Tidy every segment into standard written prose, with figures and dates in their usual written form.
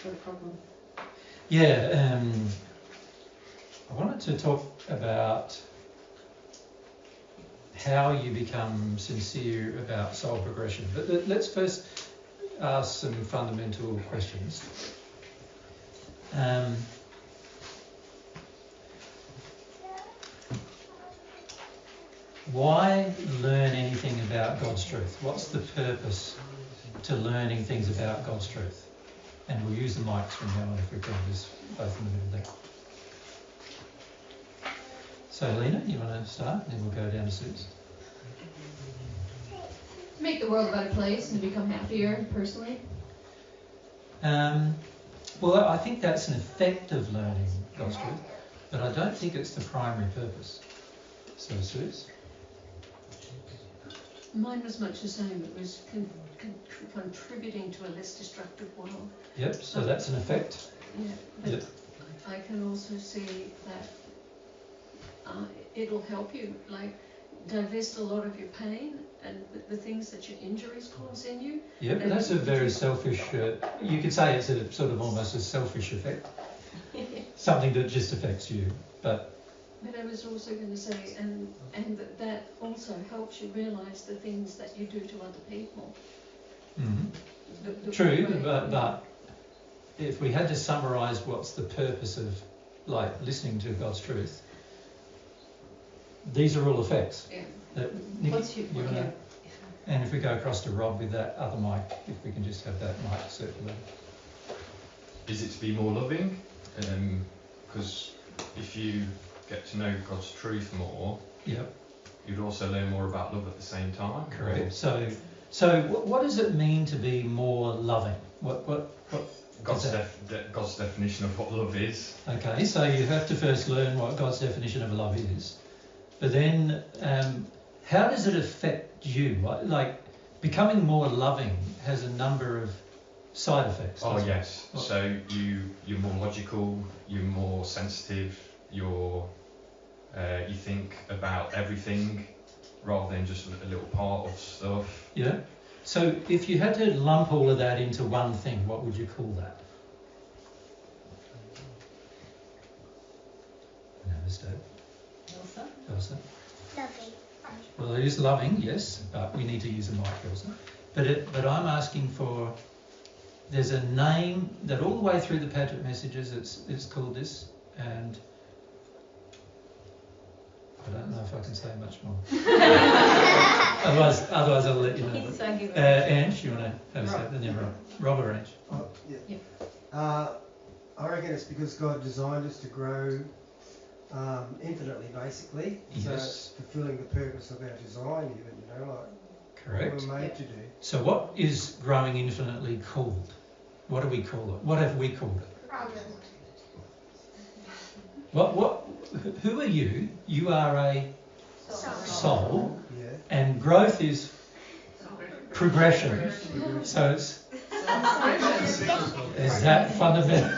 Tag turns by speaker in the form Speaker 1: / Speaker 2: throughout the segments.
Speaker 1: got a problem.
Speaker 2: Yeah, I wanted to talk about how you become sincere about soul progression. But let's first ask some fundamental questions. Why learn anything about God's truth? What's the purpose to learning things about God's truth? And we'll use the mics from now on if we can, just both in the middle there. So, Lena, you want to start? Then we'll go down to Suze.
Speaker 3: Make the world a better place and become happier personally.
Speaker 2: Well, I think that's an effect of learning God's truth, but I don't think it's the primary purpose. So, Suze?
Speaker 1: Mine was much the same. It was contributing to a less destructive world.
Speaker 2: Yep, so that's an effect.
Speaker 1: Yeah, but
Speaker 2: Yep.
Speaker 1: I can also see that it'll help you, like, divest a lot of your pain and the things that your injuries cause in you.
Speaker 2: Yeah, but that's a very selfish, you could say it's a sort of almost a selfish effect. Something that just affects you, but
Speaker 1: I was also going to say, and that also helps you realise the things that you do to other people.
Speaker 2: Mm-hmm. True, but if we had to summarise what's the purpose of like listening to God's truth, these are all effects.
Speaker 1: Yeah.
Speaker 2: Nikki, and if we go across to Rob with that other mic, if we can just have that mic circulating.
Speaker 4: Is it to be more loving? Because if you get to know God's truth more,
Speaker 2: yep,
Speaker 4: you'd also learn more about love at the same time.
Speaker 2: Correct. So what does it mean to be more loving? What
Speaker 4: God's definition of what love is.
Speaker 2: Okay, so you have to first learn what God's definition of love is. But then, how does it affect you? Like, becoming more loving has a number of side effects.
Speaker 4: Oh yes. What? So you're more logical, you're more sensitive, you think about everything rather than just a little part of stuff.
Speaker 2: Yeah. So if you had to lump all of that into one thing, what would you call that? Elsa?
Speaker 5: Loving.
Speaker 2: Well, it is loving, yes, but we need to use a mic, Elsa. But I'm asking for, there's a name that all the way through the Patrick messages it's called this, and I don't know if I can say much more. otherwise I'll let you know. Ange, you want to have a say? And then Rob or Ange?
Speaker 6: Oh, yeah. I reckon it's because God designed us to grow infinitely, basically.
Speaker 2: Yes.
Speaker 6: So it's fulfilling the purpose of our design, even, like
Speaker 2: correct.
Speaker 6: What we're made to do.
Speaker 2: So what is growing infinitely called? What do we call it? What have we called it? Who are you? You are a soul,
Speaker 6: yeah.
Speaker 2: And growth is progression. So it's is that fundamental?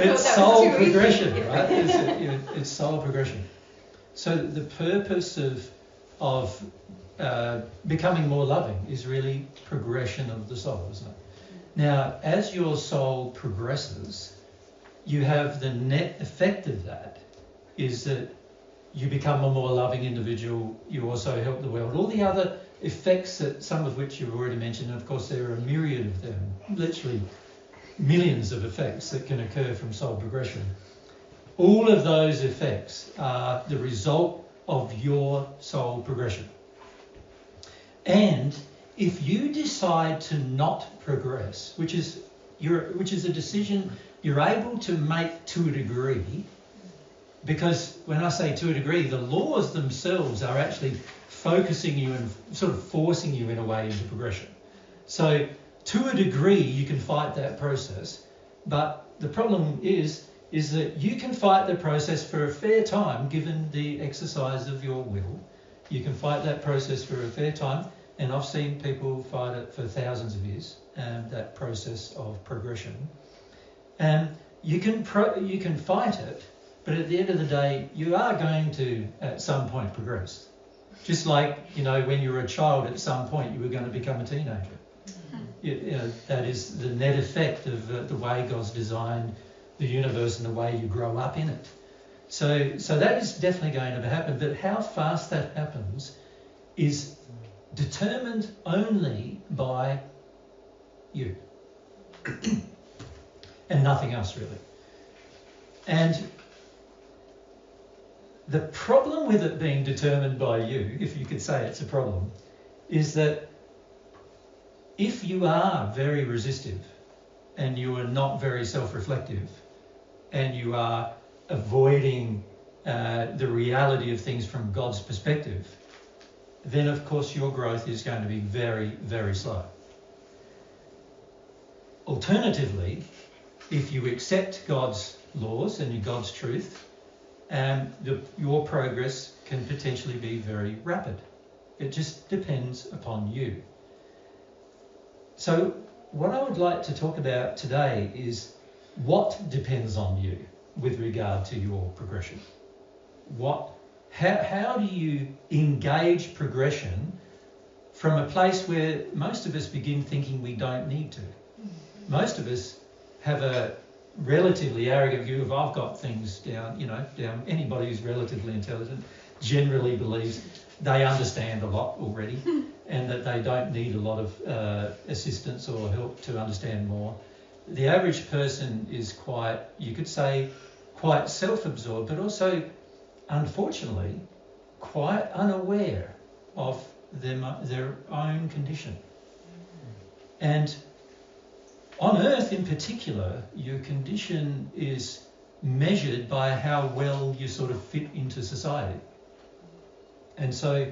Speaker 2: It's soul progression, right? It's soul progression. So the purpose of becoming more loving is really progression of the soul, isn't it? Now, as your soul progresses, you have the net effect of that is that you become a more loving individual. You also help the world. All the other effects, that some of which you've already mentioned, and of course there are a myriad of them, literally millions of effects that can occur from soul progression. All of those effects are the result of your soul progression. And if you decide to not progress, which is a decision you're able to make to a degree, because when I say to a degree, the laws themselves are actually focusing you and sort of forcing you in a way into progression. So to a degree you can fight that process, but the problem is that you can fight the process for a fair time given the exercise of your will. You can fight that process for a fair time, and I've seen people fight it for thousands of years, that process of progression. And you can fight it, but at the end of the day, you are going to, at some point, progress. Just like, when you were a child, at some point, you were going to become a teenager. That is the net effect of the way God's designed the universe and the way you grow up in it. So that is definitely going to happen, but how fast that happens is determined only by you and nothing else really. And the problem with it being determined by you, if you could say it's a problem, is that if you are very resistive and you are not very self-reflective and you are avoiding the reality of things from God's perspective, then of course your growth is going to be very, very slow. Alternatively, if you accept God's laws and God's truth, your progress can potentially be very rapid. It just depends upon you. So what I would like to talk about today is what depends on you with regard to your progression. How do you engage progression from a place where most of us begin thinking we don't need to? Most of us have a relatively arrogant view of I've got things down. Anybody who's relatively intelligent generally believes they understand a lot already and that they don't need a lot of assistance or help to understand more. The average person is quite self-absorbed, but also, unfortunately, quite unaware of their own condition. And on Earth in particular, your condition is measured by how well you sort of fit into society. And so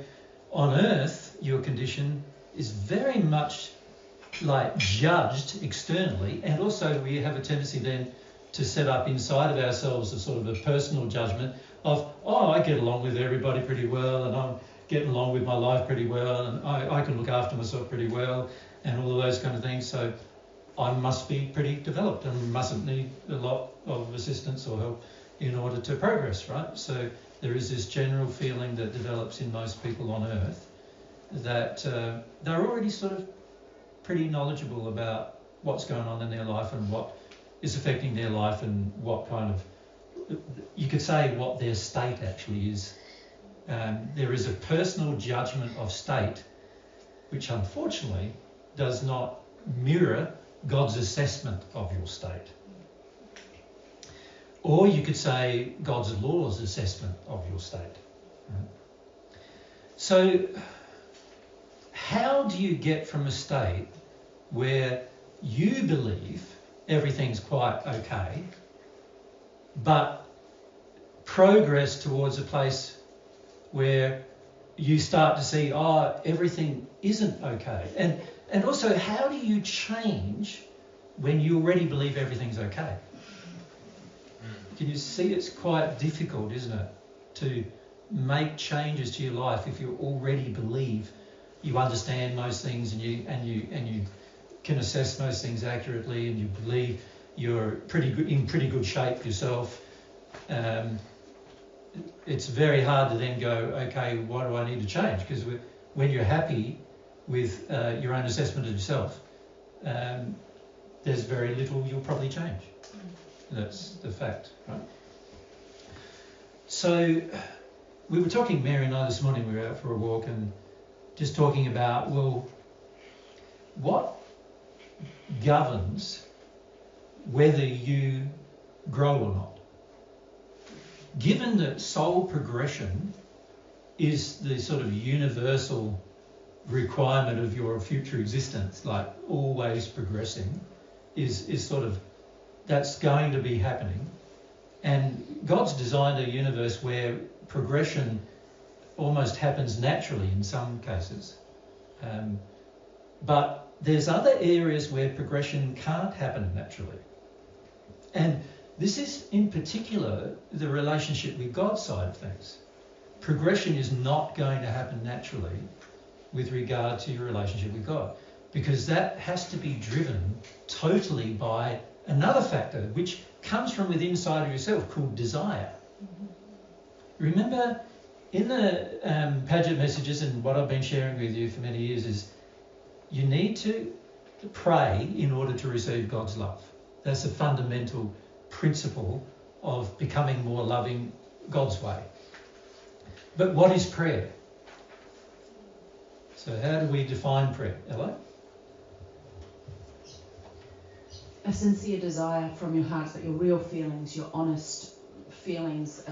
Speaker 2: on Earth, your condition is very much like judged externally, and also we have a tendency then to set up inside of ourselves a sort of a personal judgment of, I get along with everybody pretty well, and I'm getting along with my life pretty well, and I can look after myself pretty well, and all of those kind of things. So I must be pretty developed and mustn't need a lot of assistance or help in order to progress, right? So there is this general feeling that develops in most people on Earth that they're already sort of pretty knowledgeable about what's going on in their life and what is affecting their life and what kind of, you could say what their state actually is. There is a personal judgment of state which unfortunately does not mirror God's assessment of your state. Or you could say God's law's assessment of your state. So how do you get from a state where you believe everything's quite okay, but progress towards a place where you start to see, everything isn't okay? And also, how do you change when you already believe everything's okay? Can you see it's quite difficult, isn't it, to make changes to your life if you already believe you understand most things and you can assess most things accurately, and you believe you're in pretty good shape yourself. It's very hard to then go, okay, what do I need to change? Because when you're happy with your own assessment of yourself, there's very little you'll probably change. That's the fact, right? So we were talking, Mary and I, this morning, we were out for a walk and just talking about, what governs whether you grow or not? Given that soul progression is the sort of universal requirement of your future existence, like always progressing, is sort of, that's going to be happening. And God's designed a universe where progression almost happens naturally in some cases. But there's other areas where progression can't happen naturally. And this is in particular the relationship with God's side of things. Progression is not going to happen naturally with regard to your relationship with God, because that has to be driven totally by another factor which comes from within inside of yourself called desire. Remember, in the Paget messages and what I've been sharing with you for many years is you need to pray in order to receive God's love. That's a fundamental principle of becoming more loving God's way. But what is prayer? So how do we define prayer? Ella?
Speaker 5: A sincere desire from your heart, that your real feelings, your honest feelings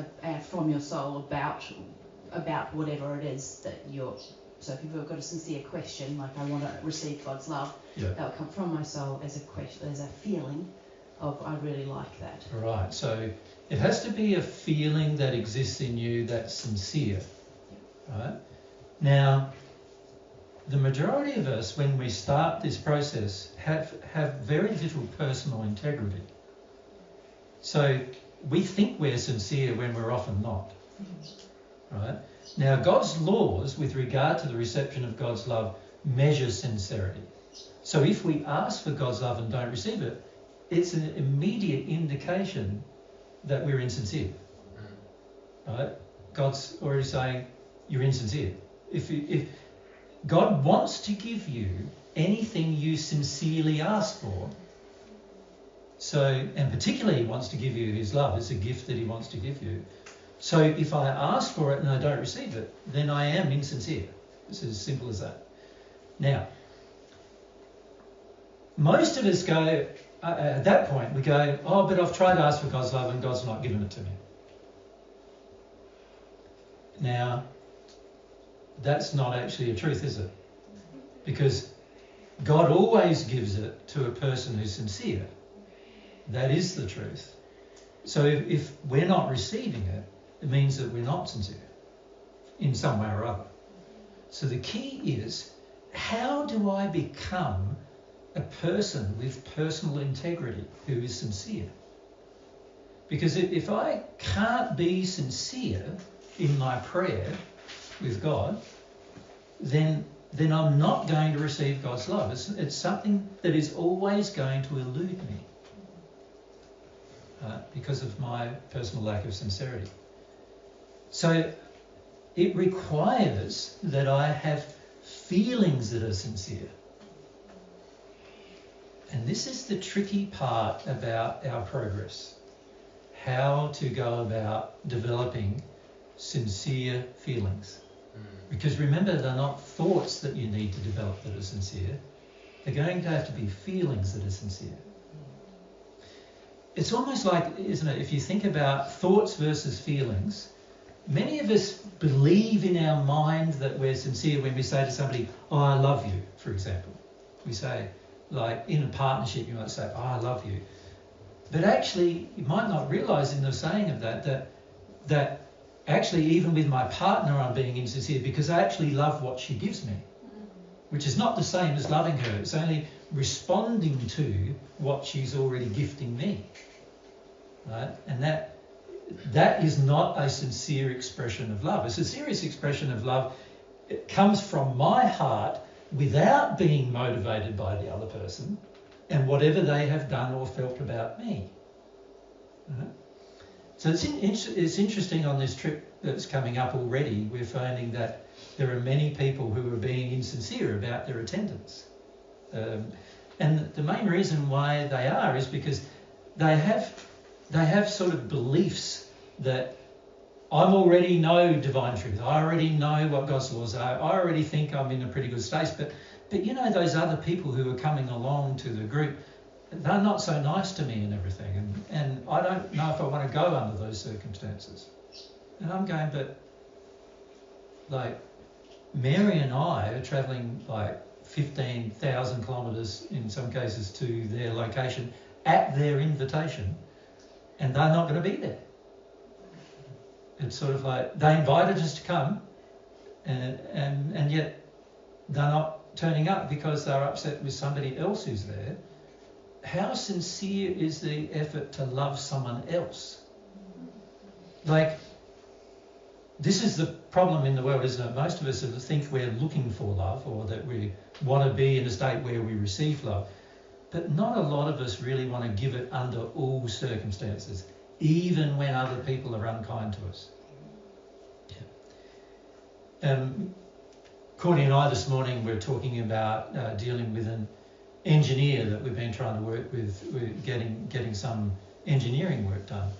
Speaker 5: from your soul about whatever it is that you're. So if you've got a sincere question, like I want to receive God's love, that'll come from my soul as a question, as a feeling of I really like that.
Speaker 2: Right. So it has to be a feeling that exists in you that's sincere. Right. Now, the majority of us, when we start this process, have very little personal integrity. So we think we're sincere when we're often not. Right? Now, God's laws with regard to the reception of God's love measure sincerity. So if we ask for God's love and don't receive it, it's an immediate indication that we're insincere. Right? God's already saying you're insincere. If God wants to give you anything you sincerely ask for, so, and particularly he wants to give you his love. It's a gift that he wants to give you. So if I ask for it and I don't receive it, then I am insincere. It's as simple as that. Now, most of us go, at that point, we go, oh, but I've tried to ask for God's love and God's not given it to me. Now, that's not actually a truth, is it? Because God always gives it to a person who's sincere. That is the truth. So if we're not receiving it, it means that we're not sincere in some way or other. So the key is, how do I become a person with personal integrity who is sincere? Because if I can't be sincere in my prayer with God, then I'm not going to receive God's love. It's something that is always going to elude me because of my personal lack of sincerity. So it requires that I have feelings that are sincere. And this is the tricky part about our progress. How to go about developing sincere feelings. Because remember, they're not thoughts that you need to develop that are sincere. They're going to have to be feelings that are sincere. It's almost like, isn't it, if you think about thoughts versus feelings, many of us believe in our mind that we're sincere when we say to somebody, oh, I love you, for example. We say, like in a partnership, you might say, oh, I love you. But actually, you might not realise in the saying of that actually, even with my partner, I'm being insincere because I actually love what she gives me, which is not the same as loving her. It's only responding to what she's already gifting me, right? And that is not a sincere expression of love. A sincere expression of love, it comes from my heart without being motivated by the other person and whatever they have done or felt about me. Right? So it's interesting on this trip that's coming up already, we're finding that there are many people who are being insincere about their attendance. And the main reason why they are is because they have sort of beliefs that I already know divine truth. I already know what God's laws are. I already think I'm in a pretty good state. But you know, those other people who are coming along to the group, they're not so nice to me and everything. And I don't know if I want to go under those circumstances. And I'm going, but like Mary and I are travelling like 15,000 kilometres in some cases to their location at their invitation, and they're not going to be there. It's sort of like they invited us to come, and yet they're not turning up because they're upset with somebody else who's there. How sincere is the effort to love someone else? Like, this is the problem in the world, isn't it? Most of us think we're looking for love, or that we want to be in a state where we receive love. But not a lot of us really want to give it under all circumstances, even when other people are unkind to us. Courtney and I this morning were talking about dealing with engineer that we've been trying to work with. We're getting some engineering work done.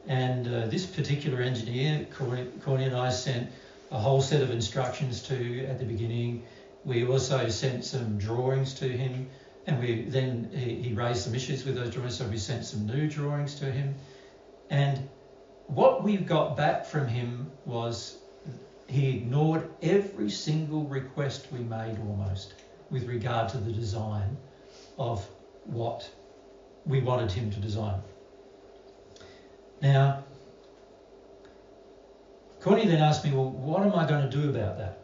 Speaker 2: And this particular engineer, Corny and I sent a whole set of instructions to at the beginning. We also sent some drawings to him, and he raised some issues with those drawings, so we sent some new drawings to him. And what we got back from him was he ignored every single request we made almost with regard to the design of what we wanted him to design. Now, Corny then asked me, well, what am I going to do about that?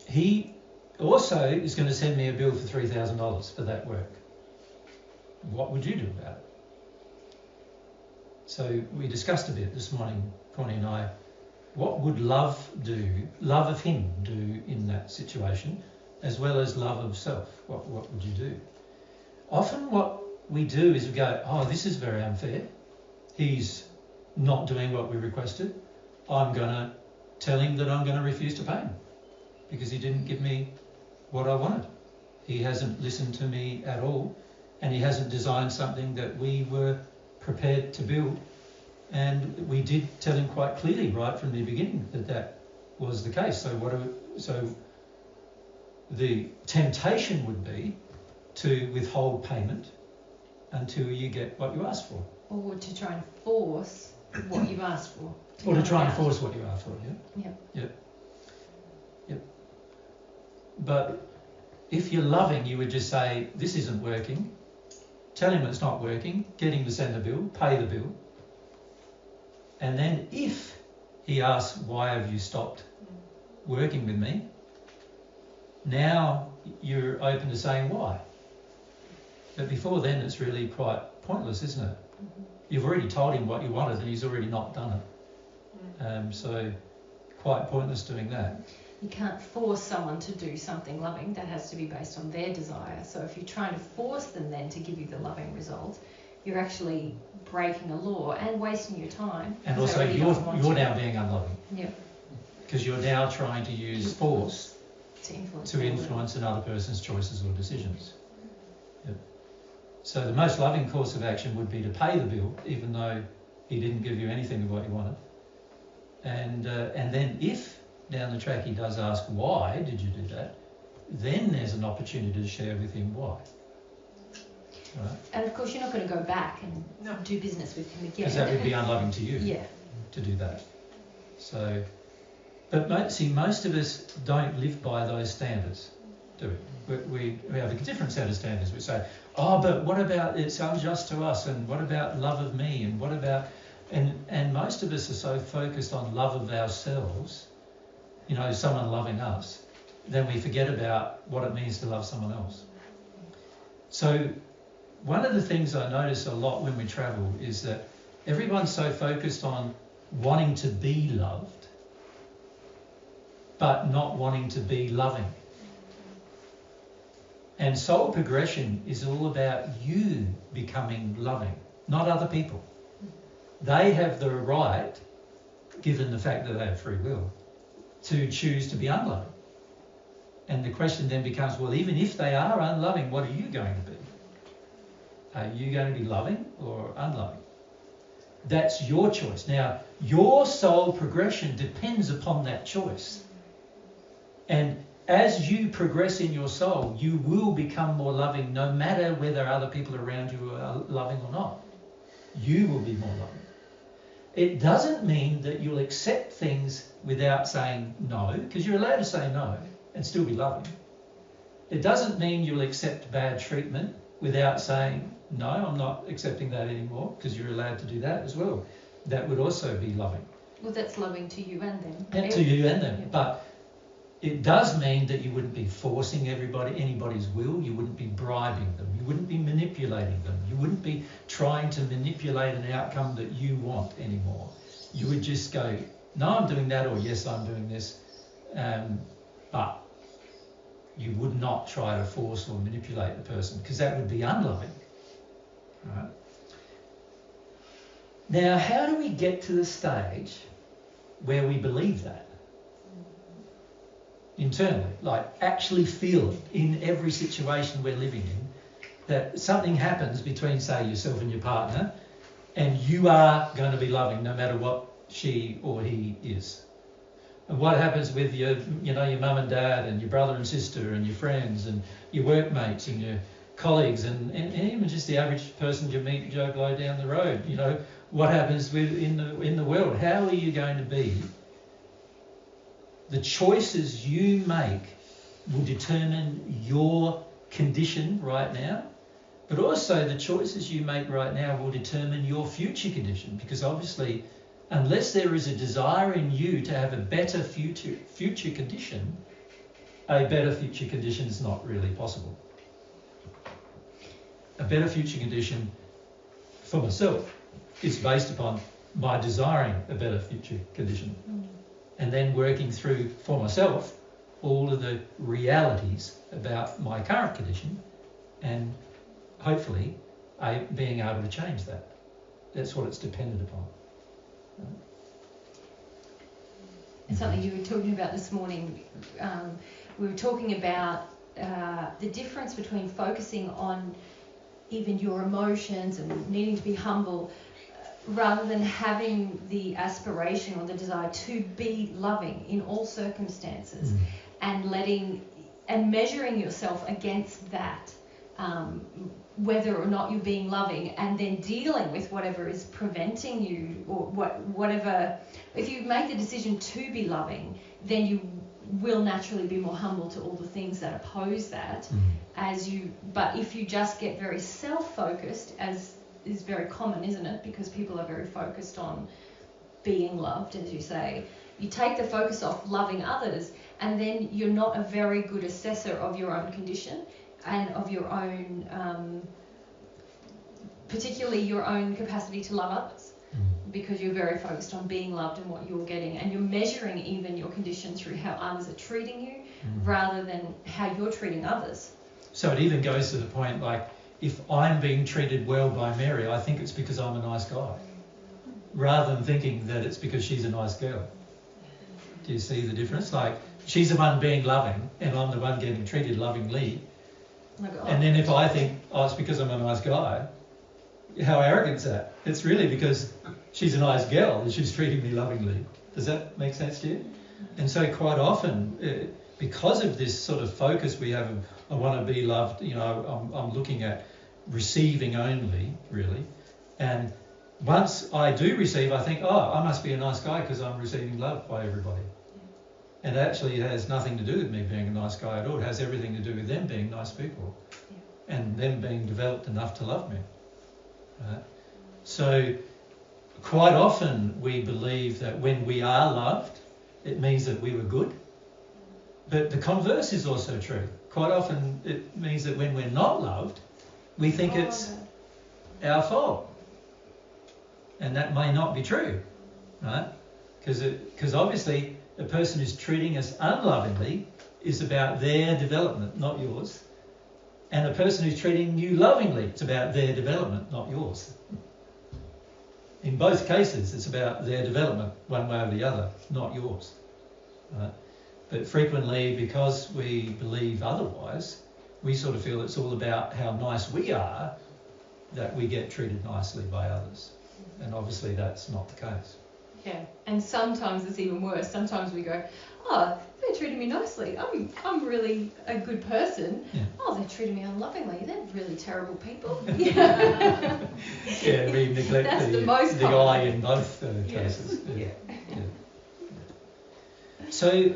Speaker 2: He also is going to send me a bill for $3,000 for that work. What would you do about it? So we discussed a bit this morning, Corny and I, what would love of him do in that situation, as well as love of self? What would you do? Often what we do is we go, oh, this is very unfair. He's not doing what we requested. I'm going to tell him that I'm going to refuse to pay him because he didn't give me what I wanted. He hasn't listened to me at all, and he hasn't designed something that we were prepared to build. And we did tell him quite clearly right from the beginning that was the case. So the temptation would be to withhold payment until you get what you asked for.
Speaker 3: Or to try and force what you've asked for.
Speaker 2: Or to try and force what you asked for, yeah?
Speaker 3: Yep.
Speaker 2: Yep. But if you're loving, you would just say, this isn't working. Tell him it's not working. Get him to send the bill. Pay the bill. And then if he asks, why have you stopped working with me? Now you're open to saying why. But before then, it's really quite pointless, isn't it? You've already told him what you wanted and he's already not done it. So quite pointless doing that.
Speaker 3: You can't force someone to do something loving. That has to be based on their desire. So if you're trying to force them then to give you the loving result, you're actually breaking a law and wasting your time.
Speaker 2: And also you're now being unloving.
Speaker 3: Yeah.
Speaker 2: Because you're now trying to use force
Speaker 3: to
Speaker 2: influence another person's choices or decisions. Yep. So the most loving course of action would be to pay the bill, even though he didn't give you anything of what you wanted. And then if down the track he does ask, why did you do that? Then there's an opportunity to share with him why. Right?
Speaker 3: And of course you're not going to go back and do business with him again.
Speaker 2: Because that would be unloving to you.
Speaker 3: Yeah.
Speaker 2: To do that. So, but most of us don't live by those standards, do we? We have a different set of standards. We say, oh, but what about it's unjust to us, and what about love of me, and what about, and most of us are so focused on love of ourselves, someone loving us, then we forget about what it means to love someone else. So one of the things I notice a lot when we travel is that everyone's so focused on wanting to be loved, but not wanting to be loving. And soul progression is all about you becoming loving, not other people. They have the right, given the fact that they have free will, to choose to be unloving. And the question then becomes, well, even if they are unloving, what are you going to be? Are you going to be loving or unloving? That's your choice. Now, your soul progression depends upon that choice. And as you progress in your soul, you will become more loving no matter whether other people around you are loving or not. You will be more loving. It doesn't mean that you'll accept things without saying no, because you're allowed to say no and still be loving. It doesn't mean you'll accept bad treatment without saying, no, I'm not accepting that anymore, because you're allowed to do that as well. That would also be loving.
Speaker 3: Well, that's loving to you and them.
Speaker 2: Yeah, to you and them. Yeah. But it does mean that you wouldn't be forcing anybody's will. You wouldn't be bribing them. You wouldn't be manipulating them. You wouldn't be trying to manipulate an outcome that you want anymore. You would just go, no, I'm doing that, or yes, I'm doing this. But you would not try to force or manipulate the person, because that would be unloving. Right? Now, how do we get to the stage where we believe that? internally, like actually feel it in every situation we're living in, that something happens between, say, yourself and your partner, and you are going to be loving no matter what she or he is. And what happens with your mum and dad and your brother and sister and your friends and your workmates and your colleagues and even just the average person you meet Joe Blow down the road. What happens in the world? How are you going to be? The choices you make will determine your condition right now, but also the choices you make right now will determine your future condition, because obviously unless there is a desire in you to have a better future condition, a better future condition is not really possible. A better future condition for myself is based upon my desiring a better future condition. And then working through for myself all of the realities about my current condition and hopefully being able to change that. That's what it's dependent upon.
Speaker 3: And something you were talking about this morning, we were talking about the difference between focusing on even your emotions and needing to be humble rather than having the aspiration or the desire to be loving in all circumstances, and measuring yourself against that, whether or not you're being loving, and then dealing with whatever is preventing you, or whatever. If you make the decision to be loving, then you will naturally be more humble to all the things that oppose that. But if you just get very self-focused, as is very common, isn't it? Because people are very focused on being loved, as you say. You take the focus off loving others, and then you're not a very good assessor of your own condition and of your own, particularly your own capacity to love others, because you're very focused on being loved and what you're getting, and you're measuring even your condition through how others are treating you rather than how you're treating others.
Speaker 2: So it even goes to the point, like, if I'm being treated well by Mary, I think it's because I'm a nice guy, rather than thinking that it's because she's a nice girl. Do you see the difference? Like, she's the one being loving and I'm the one getting treated lovingly. And then if I think, it's because I'm a nice guy, how arrogant is that? It's really because she's a nice girl and she's treating me lovingly. Does that make sense to you? And so quite often, because of this sort of focus we have of, I want to be loved, I'm looking at receiving only, really. And once I do receive, I think, I must be a nice guy because I'm receiving love by everybody. And actually it has nothing to do with me being a nice guy at all. It has everything to do with them being nice people and them being developed enough to love me. Right? So quite often we believe that when we are loved, it means that we were good. But the converse is also true. Quite often it means that when we're not loved, we think it's our fault. And that may not be true, right? Because obviously a person who's treating us unlovingly is about their development, not yours. And a person who's treating you lovingly, it's about their development, not yours. In both cases, it's about their development, one way or the other, not yours. Right? But frequently, because we believe otherwise, we sort of feel it's all about how nice we are that we get treated nicely by others. And obviously that's not the case.
Speaker 3: Yeah, and sometimes it's even worse. Sometimes we go, they're treating me nicely. I'm really a good person. Yeah. They're treating me unlovingly. They're really terrible people. Yeah,
Speaker 2: we neglect the I in both cases. Yeah. So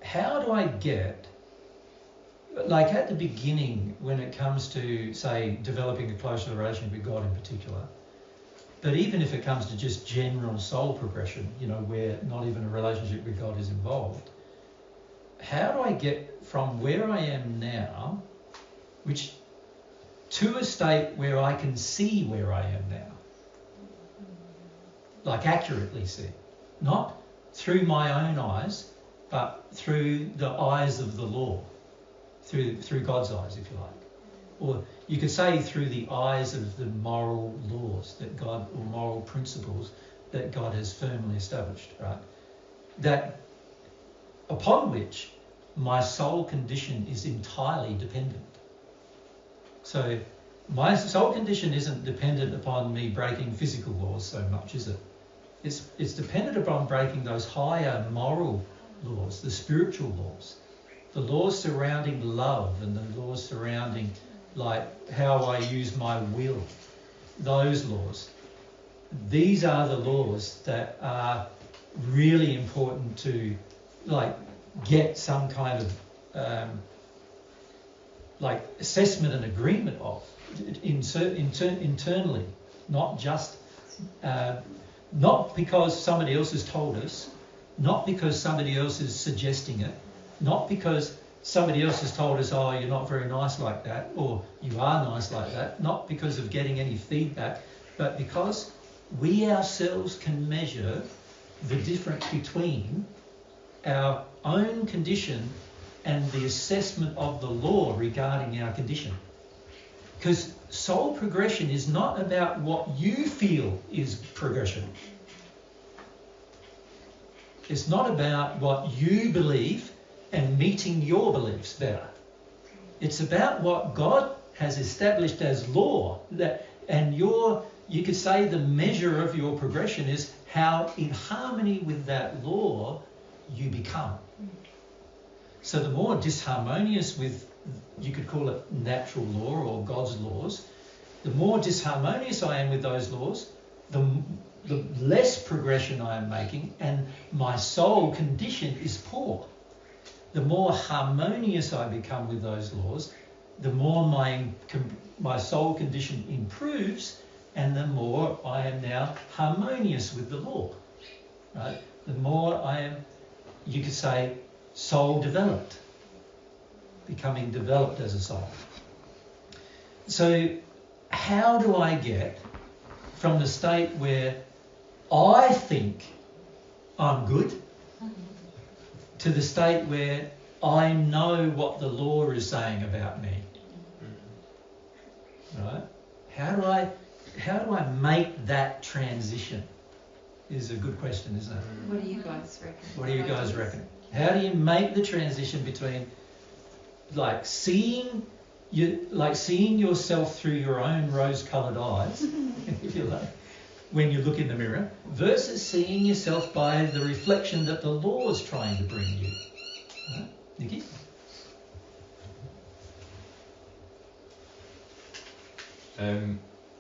Speaker 2: how do I get, like at the beginning when it comes to, say, developing a closer relationship with God in particular, but even if it comes to just general soul progression, where not even a relationship with God is involved, how do I get from where I am now, which to a state where I can see where I am now, like accurately see, not through my own eyes, but through the eyes of the law, through God's eyes, if you like. Or you could say through the eyes of the moral laws that God, or moral principles that God has firmly established, right? That upon which my soul condition is entirely dependent. So my soul condition isn't dependent upon me breaking physical laws so much, is it? It's dependent upon breaking those higher moral laws, the spiritual laws, the laws surrounding love and the laws surrounding like how I use my will, those laws. These are the laws that are really important to like get some kind of like assessment and agreement of internally, not just not because somebody else has told us, not because somebody else is suggesting it, not because somebody else has told us, oh, you're not very nice like that, or you are nice like that, not because of getting any feedback, but because we ourselves can measure the difference between our own condition and the assessment of the law regarding our condition. Because soul progression is not about what you feel is progression. It's not about what you believe and meeting your beliefs better. It's about what God has established as law, and you could say the measure of your progression is how in harmony with that law you become. So the more disharmonious with, you could call it natural law or God's laws, the more disharmonious I am with those laws, the less progression I am making, and my soul condition is poor. The more harmonious I become with those laws, the more my soul condition improves, and the more I am now harmonious with the law. Right? The more I am, you could say, soul developed, becoming developed as a soul. So how do I get from the state where I think I'm good to the state where I know what the law is saying about me? Right? How do I make that transition? Is a good question, isn't it?
Speaker 3: What do you guys reckon?
Speaker 2: What do you guys reckon? How do you make the transition between like seeing yourself through your own rose-coloured eyes, if you like, when you look in the mirror, versus seeing yourself by the reflection that the law is trying to bring you? Right? Nikki?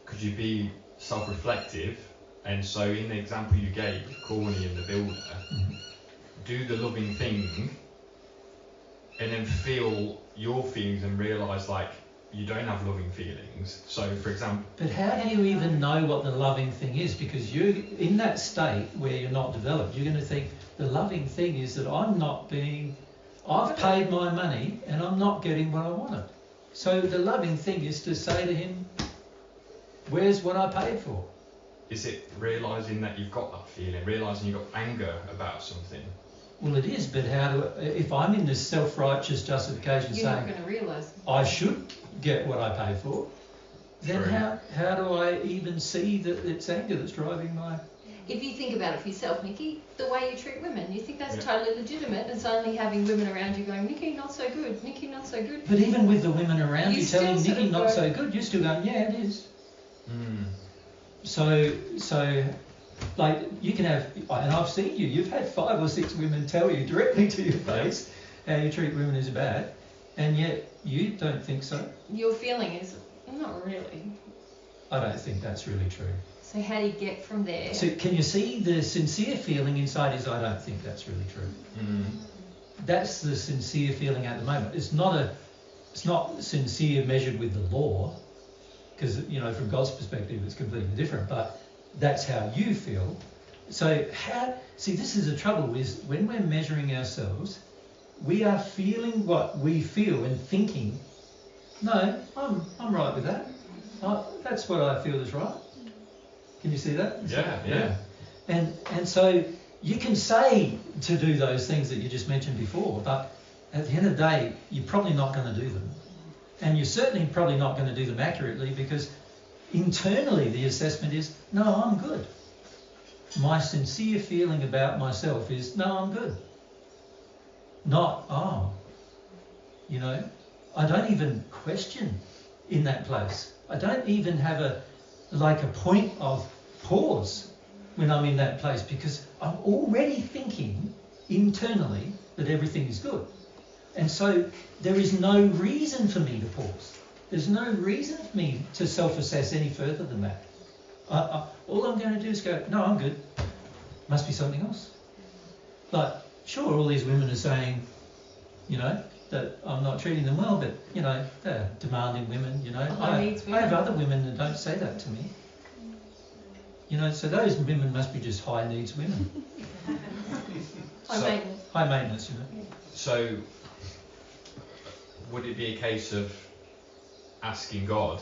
Speaker 4: Could you be self-reflective? And so in the example you gave, Corny and the builder, do the loving thing and then feel your feelings and realise like you don't have loving feelings. So for example...
Speaker 2: But how do you even know what the loving thing is? Because you're in that state where you're not developed, you're going to think the loving thing is that I've paid my money and I'm not getting what I wanted. So the loving thing is to say to him, where's what I paid for?
Speaker 4: Is it realising that you've got that feeling, realising you've got anger about something?
Speaker 2: Well, it is, but if I'm in this self-righteous justification
Speaker 3: You're
Speaker 2: saying
Speaker 3: not going to realise.
Speaker 2: I should get what I pay for, then
Speaker 4: True.
Speaker 2: how do I even see that it's anger that's driving my...
Speaker 3: If you think about it for yourself, Nikki, the way you treat women, you think that's totally legitimate, and suddenly having women around you going, Nikki, not so good, Nikki, not so good.
Speaker 2: But even with the women around you telling
Speaker 3: still
Speaker 2: Nikki
Speaker 3: sort of
Speaker 2: not
Speaker 3: go-
Speaker 2: so good, you're still going, yeah, it is.
Speaker 4: Mm.
Speaker 2: So, like, you can have, and I've seen you've had 5 or 6 women tell you directly to your face how you treat women is bad, and yet you don't think so.
Speaker 3: Your feeling is, not really.
Speaker 2: I don't think that's really true.
Speaker 3: So how do you get from there?
Speaker 2: So can you see the sincere feeling inside is, I don't think that's really true.
Speaker 4: Mm.
Speaker 2: That's the sincere feeling at the moment. It's not sincere measured with the law, because, you know, from God's perspective it's completely different, but that's how you feel. So this is the trouble, is when we're measuring ourselves, we are feeling what we feel and thinking, no, I'm right with that. That's what I feel is right. Can you see that?
Speaker 4: Yeah.
Speaker 2: And so you can say to do those things that you just mentioned before, but at the end of the day, you're probably not going to do them. And you're certainly probably not going to do them accurately, because internally the assessment is, no, I'm good. My sincere feeling about myself is, no, I'm good. not, oh, you know, I don't even question in that place. I don't even have a point of pause when I'm in that place, because I'm already thinking internally that everything is good. And so there is no reason for me to pause. There's no reason for me to self-assess any further than that. All I'm going to do is go, no, I'm good. Must be something else. Like, sure, all these women are saying, you know, that I'm not treating them well, but, you know, they're demanding women, you know. I have other women that don't say that to me. You know, so those women must be just high needs women. High maintenance, you know.
Speaker 4: So, would it be a case of asking God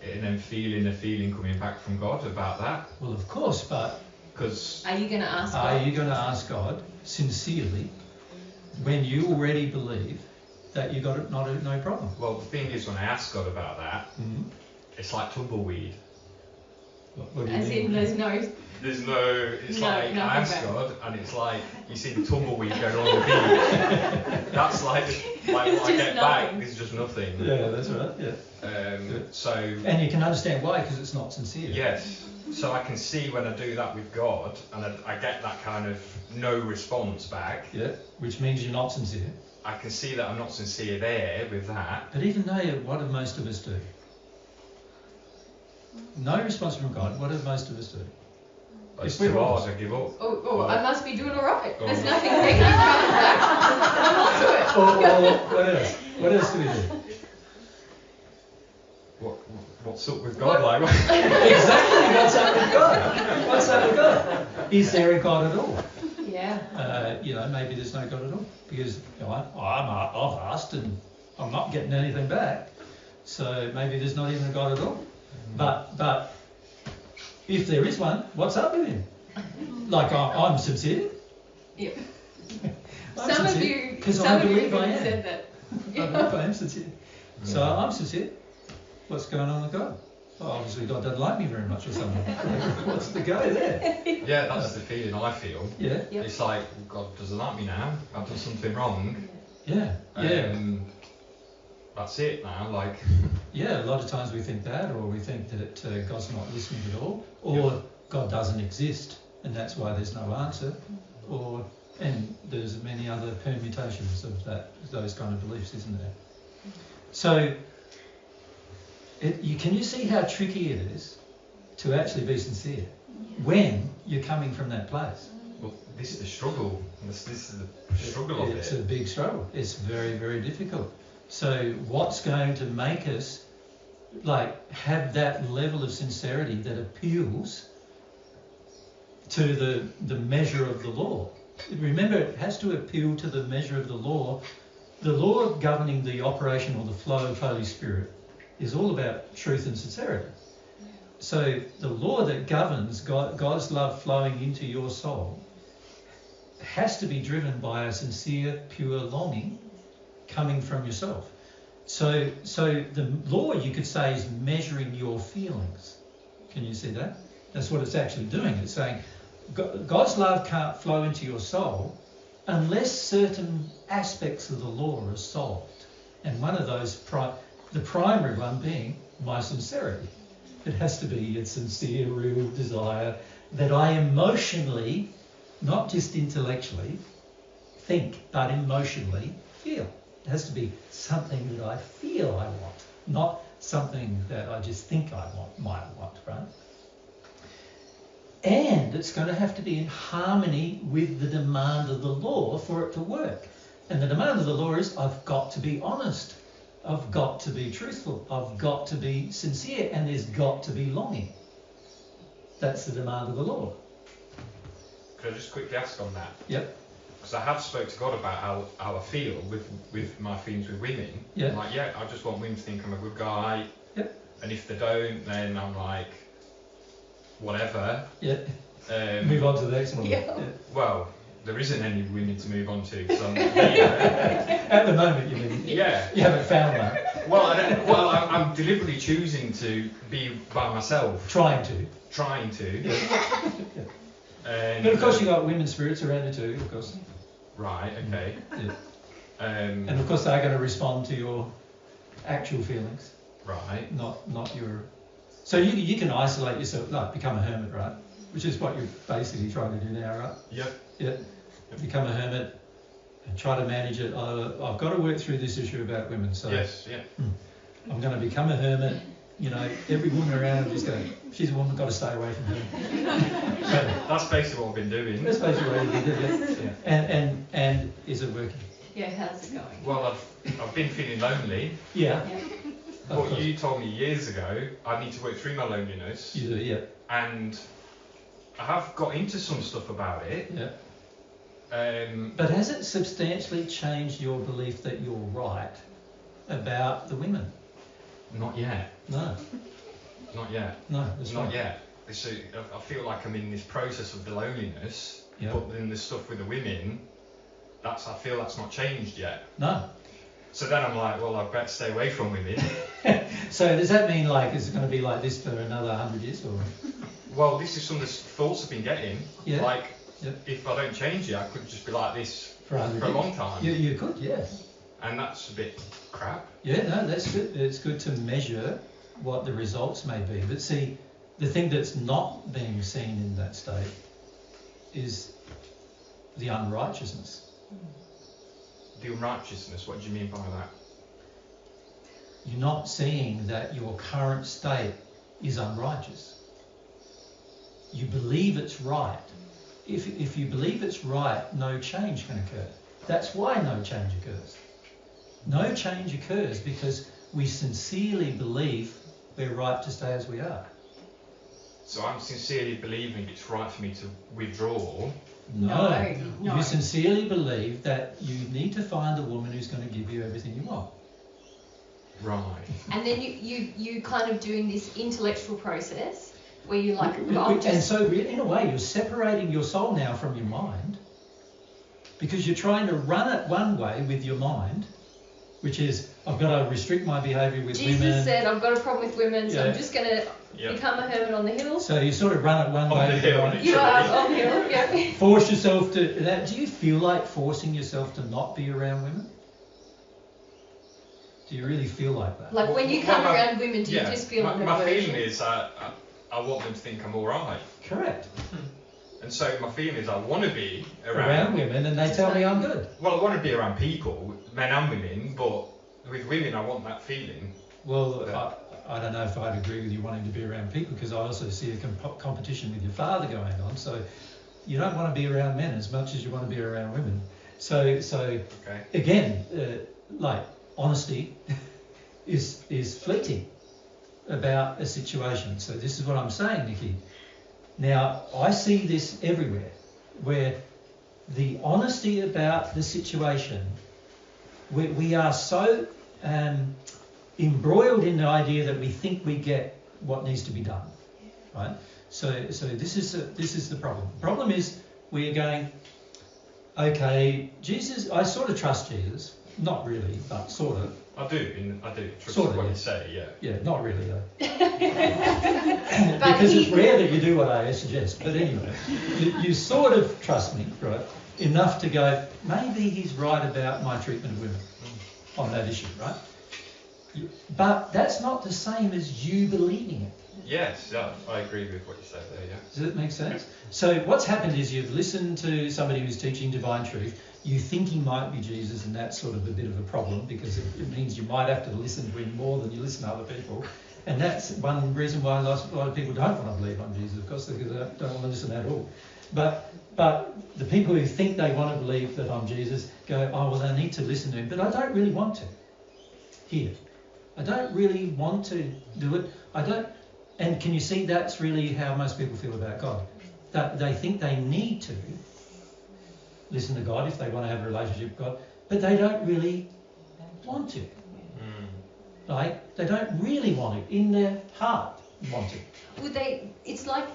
Speaker 4: and then feeling a feeling coming back from God about that?
Speaker 2: Well, of course, but...
Speaker 4: Because...
Speaker 3: Are you going to ask God?
Speaker 2: Are you going to ask God sincerely when you already believe that you got it, no problem?
Speaker 4: Well, the thing is, when I ask God about that, it's like tumbleweed.
Speaker 2: What do you
Speaker 3: As
Speaker 2: mean?
Speaker 3: in, there's no...
Speaker 4: It's like, I ask God, and it's like, you see the tumbleweed going on the beach. That's like what I get back, it's just nothing.
Speaker 2: Yeah, that's right, yeah.
Speaker 4: So...
Speaker 2: And you can understand why, because it's not sincere.
Speaker 4: Yes. So I can see when I do that with God, and I get that kind of no response back.
Speaker 2: Yeah, which means you're not sincere.
Speaker 4: I can see that I'm not sincere there with that.
Speaker 2: But even though, what do most of us do? No response from God, what do most of us do?
Speaker 4: It's too hard, I give up.
Speaker 3: I must be doing all right. There's nothing negative coming back. I'm on to it.
Speaker 2: Or what else? What else do we do?
Speaker 4: What's up with God, like?
Speaker 2: Exactly, what's up with God? What's up with God? Is there a God at all?
Speaker 3: Yeah.
Speaker 2: You know, maybe there's no God at all, because you know, I've asked and I'm not getting anything back. So maybe there's not even a God at all. But if there is one, what's up with him? Like I'm sincere.
Speaker 3: Yep.
Speaker 2: Some
Speaker 3: of you said that.
Speaker 2: I believe I am sincere. So I'm sincere. What's going on with God? Well, obviously God doesn't like me very much or something. What's the go there?
Speaker 4: Yeah, that's the feeling I feel.
Speaker 2: Yeah.
Speaker 3: Yep.
Speaker 4: It's like, God doesn't like me now. I've done something wrong.
Speaker 2: Yeah. Yeah.
Speaker 4: That's it now, like...
Speaker 2: Yeah, a lot of times we think that, or we think that God's not listening at all, or God doesn't exist, and that's why there's no answer, and there's many other permutations of those kind of beliefs, isn't there? So, can you see how tricky it is to actually be sincere when you're coming from that place?
Speaker 4: Well, this is the struggle. This is the struggle of it.
Speaker 2: It's a big struggle. It's very, very difficult. So what's going to make us have that level of sincerity that appeals to the measure of the law? Remember, it has to appeal to the measure of the law. The law governing the operation or the flow of Holy Spirit is all about truth and sincerity. So the law that governs God's love flowing into your soul has to be driven by a sincere, pure longing coming from yourself. So the law, you could say, is measuring your feelings. Can you see that? That's what it's actually doing. It's saying God's love can't flow into your soul unless certain aspects of the law are solved. And one of those, the primary one being my sincerity. It has to be a sincere, real desire that I emotionally, not just intellectually, think, but emotionally feel. It has to be something that I feel I want, not something that I just think I might want, right? And it's going to have to be in harmony with the demand of the law for it to work. And the demand of the law is I've got to be honest. I've got to be truthful. I've got to be sincere. And there's got to be longing. That's the demand of the law.
Speaker 4: Could I just quickly ask on that?
Speaker 2: Yep.
Speaker 4: Because I have spoke to God about how I feel with my feelings with women.
Speaker 2: Yeah.
Speaker 4: I'm like, I just want women to think I'm a good guy.
Speaker 2: Yep.
Speaker 4: And if they don't, then I'm like, whatever.
Speaker 2: Yeah. Move on to the next one.
Speaker 3: Yeah.
Speaker 4: Well, there isn't any women to move on to. 'Cause I'm
Speaker 2: At the moment, you mean?
Speaker 4: Yeah.
Speaker 2: You haven't found one.
Speaker 4: Well, I'm deliberately choosing to be by myself.
Speaker 2: Trying to.
Speaker 4: Trying to.
Speaker 2: Yeah.
Speaker 4: And,
Speaker 2: But of course, you've got women's spirits around you too, of course.
Speaker 4: Right. Okay.
Speaker 2: Yeah.
Speaker 4: Um,
Speaker 2: And of course, they're going to respond to your actual feelings,
Speaker 4: right.
Speaker 2: not your. So you can isolate yourself, like become a hermit, right? Which is what you're basically trying to do now, right?
Speaker 4: Yep.
Speaker 2: Yeah. Become a hermit and try to manage it. I've got to work through this issue about women, so
Speaker 4: Yes. Yeah.
Speaker 2: I'm going to become a hermit. You know, every woman around just go, she's a woman, got to stay away from her. So
Speaker 4: That's basically what I've been doing.
Speaker 2: that's basically what you did, yeah. And is it working?
Speaker 3: Yeah, how's it going?
Speaker 4: Well, I've been feeling lonely.
Speaker 2: Yeah.
Speaker 3: Yeah.
Speaker 2: Of
Speaker 4: But
Speaker 2: course.
Speaker 4: you told me years ago I need to work through my loneliness,
Speaker 2: You do, yeah.
Speaker 4: and I have got into some stuff about it.
Speaker 2: Yeah.
Speaker 4: Um,
Speaker 2: But has it substantially changed your belief that you're right about the women?
Speaker 4: not yet.
Speaker 2: No,
Speaker 4: Not yet.
Speaker 2: no, that's
Speaker 4: Not
Speaker 2: right.
Speaker 4: yet. So I feel like I'm in this process of the loneliness,
Speaker 2: Yeah.
Speaker 4: but then the stuff with the women, I feel that's not changed yet.
Speaker 2: No.
Speaker 4: So then I'm like, well, I better stay away from women.
Speaker 2: So does that mean like is it going to be like this for another 100 years or?
Speaker 4: Well, this is some of the thoughts I've been getting.
Speaker 2: Yeah.
Speaker 4: Like,
Speaker 2: Yep.
Speaker 4: if I don't change it, I could just be like this
Speaker 2: For 100
Speaker 4: for a
Speaker 2: years?
Speaker 4: long time.
Speaker 2: You could, yeah.
Speaker 4: And that's a bit crap.
Speaker 2: Yeah, no, that's good. It's good to measure what the results may be. But see, the thing that's not being seen in that state is the unrighteousness.
Speaker 4: The unrighteousness, what do you mean by that?
Speaker 2: You're not seeing that your current state is unrighteous. You believe it's right. If you believe it's right, no change can occur. That's why no change occurs. No change occurs because we sincerely believe we're right to stay as we are.
Speaker 4: So I'm sincerely believing it's right for me to withdraw.
Speaker 3: No.
Speaker 2: You sincerely believe that you need to find a woman who's going to give you everything you want.
Speaker 4: Right.
Speaker 3: And then you kind of doing this intellectual process where you like,
Speaker 2: And so in a way you're separating your soul now from your mind because you're trying to run it one way with your mind, which is I've got to restrict my behaviour with
Speaker 3: Jesus
Speaker 2: women.
Speaker 3: said, I've got a problem with women, so
Speaker 2: Yeah.
Speaker 3: I'm just going to
Speaker 4: Yep.
Speaker 3: become a hermit on the hill.
Speaker 2: So you sort of run it one
Speaker 4: On
Speaker 2: way
Speaker 4: the
Speaker 2: with your
Speaker 4: hill,
Speaker 2: mind.
Speaker 3: You are on the hill, yeah.
Speaker 2: Force yourself to that. Do you feel like forcing yourself to not be around women? Do you really feel like that?
Speaker 3: Like when you come
Speaker 4: Well,
Speaker 3: around women, do you just feel an
Speaker 4: my
Speaker 3: aversion?
Speaker 4: feeling is I want them to think I'm alright.
Speaker 2: Correct.
Speaker 4: And so my feeling is I want to be
Speaker 2: Around women, and they tell me I'm good.
Speaker 4: Well, I want to be around people, men and women, but with women I want that feeling.
Speaker 2: Well,
Speaker 4: Yeah.
Speaker 2: I don't know if I'd agree with you wanting to be around people because I also see a competition with your father going on. So you don't want to be around men as much as you want to be around women. So
Speaker 4: Okay.
Speaker 2: again, like honesty is fleeting about a situation. So this is what I'm saying, Nikki. Now I see this everywhere, where the honesty about the situation, we are so embroiled in the idea that we think we get what needs to be done, right? So this is the problem. The problem is we are going, okay, Jesus. I sort of trust Jesus, not really, but sort of.
Speaker 4: I do trust
Speaker 2: Sort of,
Speaker 4: what
Speaker 2: yeah.
Speaker 4: you say, yeah.
Speaker 2: Yeah, not really though.
Speaker 3: But
Speaker 2: Because it's rare that you do what I suggest. But anyway, you sort of trust me, right? Enough to go, maybe he's right about my treatment of women on that issue, right? But that's not the same as you believing it.
Speaker 4: Yes, yeah, I agree with what you said there, yeah.
Speaker 2: Does that make sense? So what's happened is you've listened to somebody who's teaching divine truth. You think he might be Jesus, and that's sort of a bit of a problem because it means you might have to listen to him more than you listen to other people. And that's one reason why a lot of people don't want to believe on Jesus, of course, because they don't want to listen at all. But the people who think they want to believe that I'm Jesus go, oh, well, I need to listen to him, but I don't really want to hear. I don't really want to do it. I don't. And can you see that's really how most people feel about God? That they think they need to listen to God if they want to have a relationship with God, but they don't really want to. Right? They don't really want it in their heart. Want it.
Speaker 3: Would they? It's like,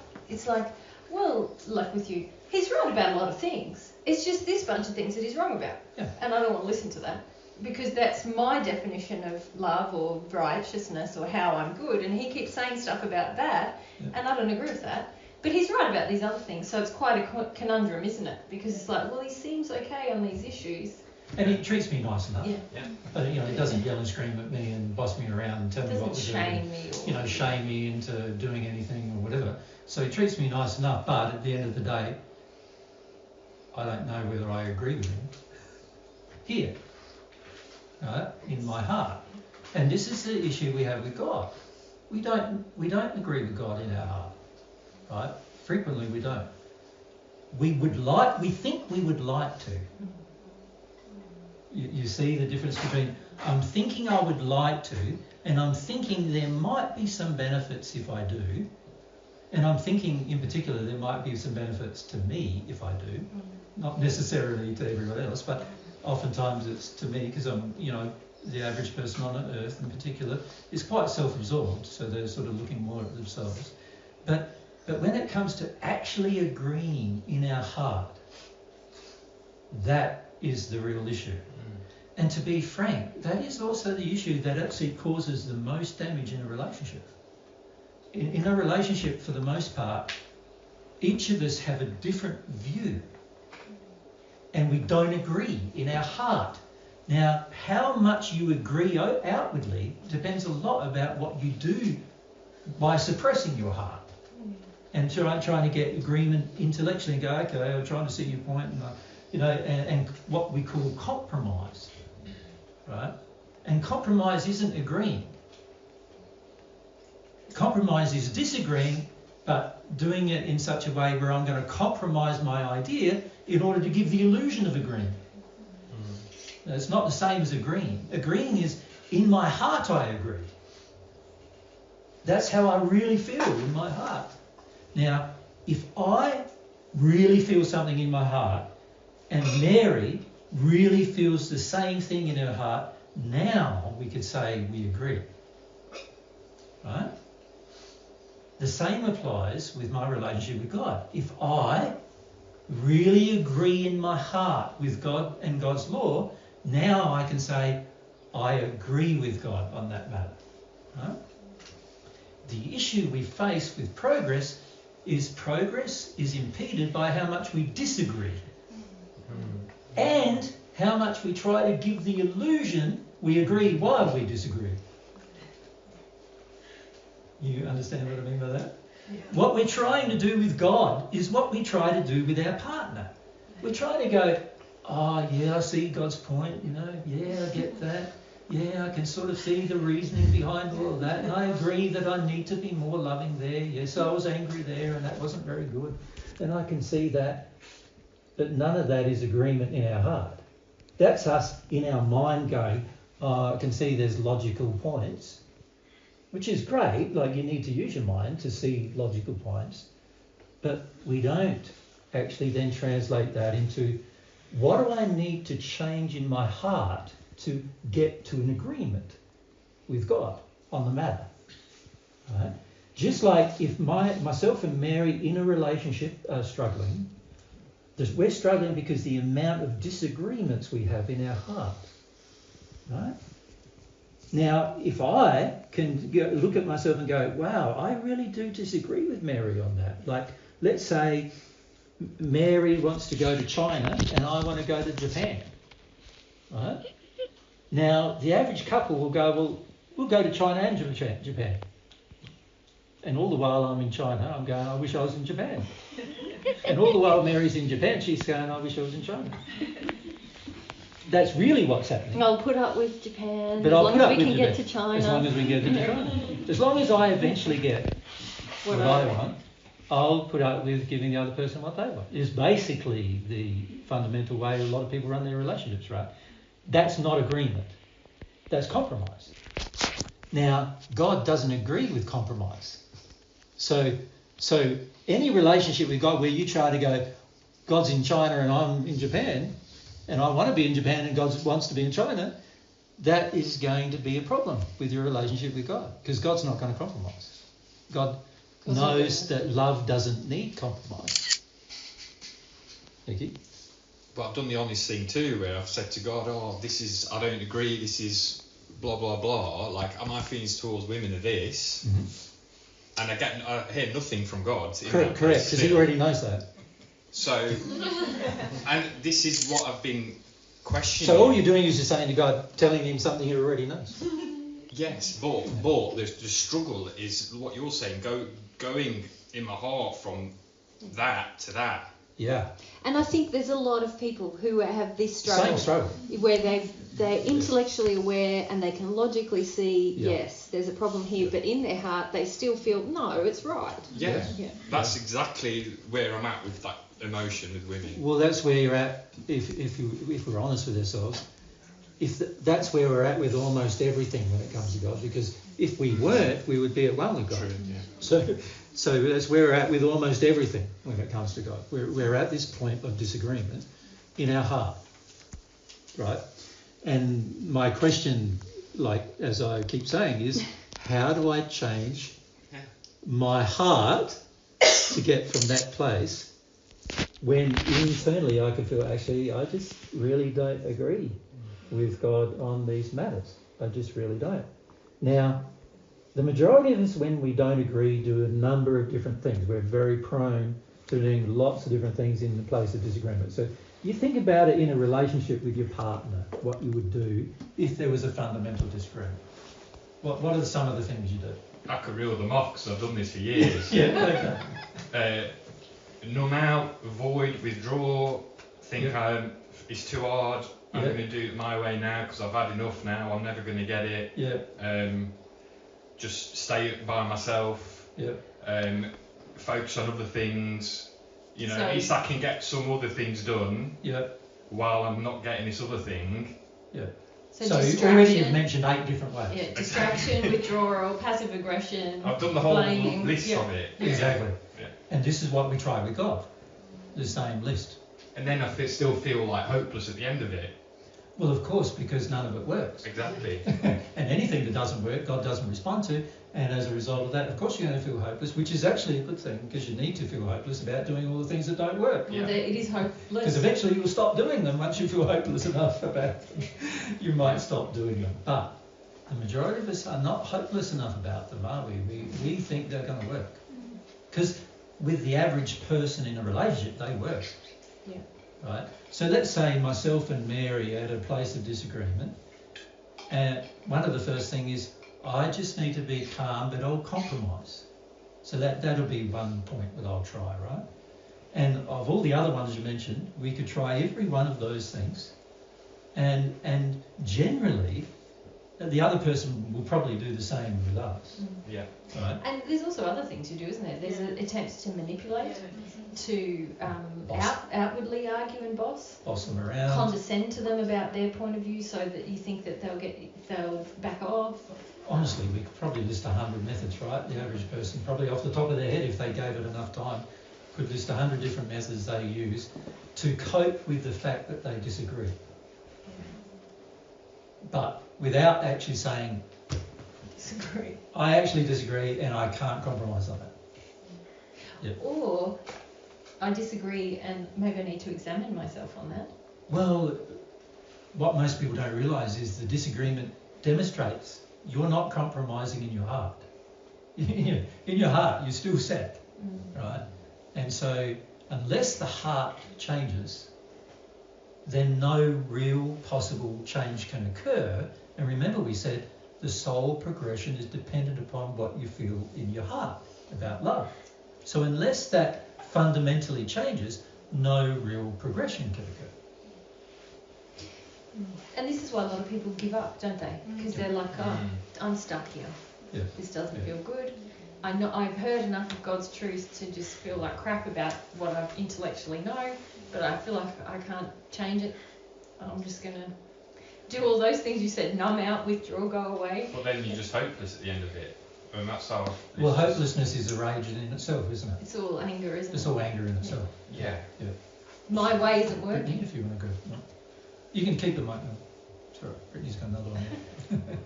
Speaker 3: well, like with you, he's right about a lot of things. It's just this bunch of things that he's wrong about,
Speaker 2: Yeah.
Speaker 3: and I don't want to listen to that because that's my definition of love or righteousness or how I'm good. And he keeps saying stuff about that,
Speaker 2: Yeah.
Speaker 3: and I don't agree with that. But he's right about these other things, so it's quite a conundrum, isn't it? Because it's like, well, he seems okay on these issues.
Speaker 2: And he treats me nice enough.
Speaker 3: Yeah.
Speaker 2: But he doesn't yell and scream at me and boss me around and tell me what to do.
Speaker 3: Shame me. Or,
Speaker 2: shame me into doing anything or whatever. So he treats me nice enough, but at the end of the day, I don't know whether I agree with him here, right, in my heart. And this is the issue we have with God. We don't agree with God in our heart, right? Frequently we don't. We think we would like to. You see the difference between I'm thinking I would like to, and I'm thinking there might be some benefits if I do, and I'm thinking in particular there might be some benefits to me if I do, not necessarily to everyone else, but oftentimes it's to me because I'm, the average person on earth in particular is quite self-absorbed, so they're sort of looking more at themselves. But when it comes to actually agreeing in our heart, that is the real issue. And to be frank, that is also the issue that actually causes the most damage in a relationship. In a relationship, for the most part, each of us have a different view. And we don't agree in our heart. Now, how much you agree outwardly depends a lot about what you do by suppressing your heart. And trying to get agreement intellectually and go, okay, I'm trying to see your point, and what we call compromise. Right? And compromise isn't agreeing. Compromise is disagreeing, but doing it in such a way where I'm going to compromise my idea in order to give the illusion of agreeing. Now, it's not the same as agreeing. Agreeing is, in my heart I agree. That's how I really feel in my heart. Now, if I really feel something in my heart, and Mary really feels the same thing in her heart, now we could say we agree. Right? The same applies with my relationship with God. If I really agree in my heart with God and God's law, now I can say I agree with God on that matter. Right? The issue we face with progress is impeded by how much we disagree. And how much we try to give the illusion we agree while we disagree. You understand what I mean by that? Yeah. What we're trying to do with God is what we try to do with our partner. We try to go, oh yeah, I see God's point, yeah, I get that. Yeah, I can sort of see the reasoning behind all of that, and I agree that I need to be more loving there. Yes, I was angry there and that wasn't very good. And I can see that. But none of that is agreement in our heart. That's us in our mind going, I can see there's logical points, which is great. Like, you need to use your mind to see logical points. But we don't actually then translate that into, what do I need to change in my heart to get to an agreement with God on the matter? Right? Just like if myself and Mary in a relationship are struggling, we're struggling because the amount of disagreements we have in our heart. Right? Now, if I can look at myself and go, wow, I really do disagree with Mary on that. Like, let's say Mary wants to go to China and I want to go to Japan. Right? Now, the average couple will go, well, we'll go to China and Japan. And all the while I'm in China, I'm going, I wish I was in Japan. And all the while Mary's in Japan, she's going, I wish I was in China. That's really what's happening.
Speaker 3: I'll put up with Japan
Speaker 2: but
Speaker 3: as long as we can get to China.
Speaker 2: As long as we get to China. As long as I eventually get what I want, I'll put up with giving the other person what they want. It's basically the fundamental way a lot of people run their relationships, right? That's not agreement. That's compromise. Now, God doesn't agree with compromise. So any relationship with God where you try to go, God's in China and I'm in Japan, and I want to be in Japan and God wants to be in China, that is going to be a problem with your relationship with God, because God's not going to compromise. God knows that love doesn't need compromise. Nikki?
Speaker 4: But I've done the honest thing too, where I've said to God, I don't agree, this is blah, blah, blah. Like, my feelings towards women are this.
Speaker 2: Mm-hmm.
Speaker 4: and I hear nothing from God. in
Speaker 2: Correct,
Speaker 4: that place
Speaker 2: because he
Speaker 4: still.
Speaker 2: already knows that.
Speaker 4: So, and this is what I've been questioning.
Speaker 2: So all you're doing is just saying to God, telling him something he already knows.
Speaker 4: Yes, but the struggle is what you're saying. Going in my heart from that to that.
Speaker 2: Yeah.
Speaker 7: And I think there's a lot of people who have this struggle,
Speaker 2: Same struggle.
Speaker 7: where they're intellectually aware and they can logically see,
Speaker 2: Yeah.
Speaker 7: yes, there's a problem here, but in their heart they still feel, no, it's right.
Speaker 4: Yeah,
Speaker 7: Yeah.
Speaker 4: that's exactly where I'm at with that emotion with women.
Speaker 2: Well, that's where you're at, if we're honest with ourselves. That's where we're at with almost everything when it comes to God, because if we weren't, we would be at one with God.
Speaker 4: True, yeah.
Speaker 2: So that's where we're at with almost everything when it comes to God. We're at this point of disagreement in our heart, right? And my question, like as I keep saying, is how do I change my heart to get from that place when internally I can feel, actually, I just really don't agree with God on these matters. I just really don't. Now, the majority of us, when we don't agree, do a number of different things. We're very prone to doing lots of different things in the place of disagreement. So you think about it in a relationship with your partner, what you would do if there was a fundamental disagreement. What are some of the things you do?
Speaker 4: I could reel them off because I've done this for years.
Speaker 2: Yeah, okay.
Speaker 4: Numb out, avoid, withdraw, think it's too hard, I'm
Speaker 2: Yeah.
Speaker 4: going to do it my way now because I've had enough now, I'm never going to get it.
Speaker 2: Yeah,
Speaker 4: Just stay by myself,
Speaker 2: yeah.
Speaker 4: focus on other things,
Speaker 3: So-
Speaker 4: at least I can get some other things done
Speaker 2: Yeah,
Speaker 4: while I'm not getting this other thing.
Speaker 2: yeah.
Speaker 3: So
Speaker 2: So already
Speaker 3: distraction.
Speaker 2: you've mentioned 8 different ways.
Speaker 3: Yeah, distraction, withdrawal, passive aggression.
Speaker 4: I've done the whole
Speaker 3: blaming.
Speaker 4: list
Speaker 3: Yeah.
Speaker 4: of it.
Speaker 2: Exactly.
Speaker 4: Yeah.
Speaker 2: And this is what we try with God, the same list.
Speaker 4: And then I still feel like hopeless at the end of it.
Speaker 2: Well, of course, because none of it works.
Speaker 4: Exactly.
Speaker 2: And anything that doesn't work, God doesn't respond to. And as a result of that, of course, you're going to feel hopeless, which is actually a good thing, because you need to feel hopeless about doing all the things that don't work.
Speaker 3: Well, it is
Speaker 2: Because
Speaker 3: hopeless.
Speaker 2: eventually you'll stop doing them once you feel hopeless enough about them. You might stop doing them. But the majority of us are not hopeless enough about them, are we? We think they're going to work. Because with the average person in a relationship, they work.
Speaker 3: Yeah.
Speaker 2: Right? So let's say myself and Mary are at a place of disagreement. And one of the first things is, I just need to be calm, but I'll compromise. So that'll be one point that I'll try, right? And of all the other ones you mentioned, we could try every one of those things. And generally, the other person will probably do the same with us,
Speaker 4: Yeah.
Speaker 2: right?
Speaker 3: And there's also other things you do, isn't there? There's attempts to manipulate, to
Speaker 2: Boss.
Speaker 3: outwardly argue and boss,
Speaker 2: Boss them around.
Speaker 3: condescend to them about their point of view, so that you think that they'll back off.
Speaker 2: Honestly, we could probably list 100 methods, right? The average person, probably off the top of their head, if they gave it enough time, could list 100 different methods they use to cope with the fact that they disagree. But without actually saying,
Speaker 3: Disagree.
Speaker 2: I actually disagree and I can't compromise on that. Yep.
Speaker 3: Or I disagree and maybe I need to examine myself on that.
Speaker 2: Well, what most people don't realise is the disagreement demonstrates you're not compromising in your heart. In your heart, you're still set, right? And so unless the heart changes, then no real possible change can occur. And remember, we said the soul progression is dependent upon what you feel in your heart about love. So unless that fundamentally changes, no real progression can occur.
Speaker 3: And this is why a lot of people give up, don't they? Because they're like, oh, I'm stuck here.
Speaker 2: Yeah.
Speaker 3: This doesn't
Speaker 2: Yeah.
Speaker 3: feel good. I know I've heard enough of God's truth to just feel like crap about what I intellectually know, but I feel like I can't change it. I'm just going to do all those things you said, numb out, withdraw, go away.
Speaker 4: But then you're just hopeless at the end of it. And that's how...
Speaker 2: Well, hopelessness is a rage in itself, isn't it?
Speaker 3: It's all anger, isn't
Speaker 2: It's
Speaker 3: it?
Speaker 2: all anger in itself.
Speaker 4: Yeah.
Speaker 3: My way isn't
Speaker 2: Brittany,
Speaker 3: working.
Speaker 2: if you want to go. No. You can keep the mic on. Sorry, Brittany's got another one.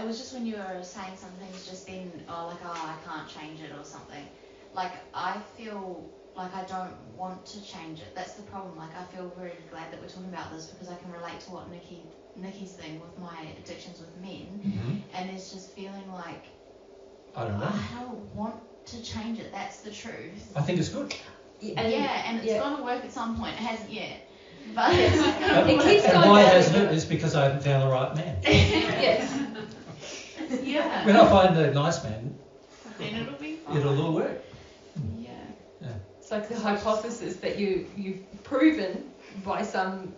Speaker 8: It was just when you were saying some things just then, I can't change it or something. Like, I feel like I don't want to change it. That's the problem. Like I feel very glad that we're talking about this because I can relate to what Nikki's thing with my addictions with men, and it's just feeling like
Speaker 2: I don't know.
Speaker 8: I don't want to change it. That's the truth.
Speaker 2: I think it's good.
Speaker 8: And it's gonna work at some point. It hasn't yet, but
Speaker 3: it keeps
Speaker 2: And
Speaker 3: going
Speaker 2: why
Speaker 3: down.
Speaker 2: hasn't it? It's because I haven't found the right man.
Speaker 3: Yes.
Speaker 8: yeah.
Speaker 2: When I find the nice man,
Speaker 8: Then it'll be fine.
Speaker 2: it'll all work.
Speaker 8: Yeah.
Speaker 3: It's like the hypothesis that you've proven by some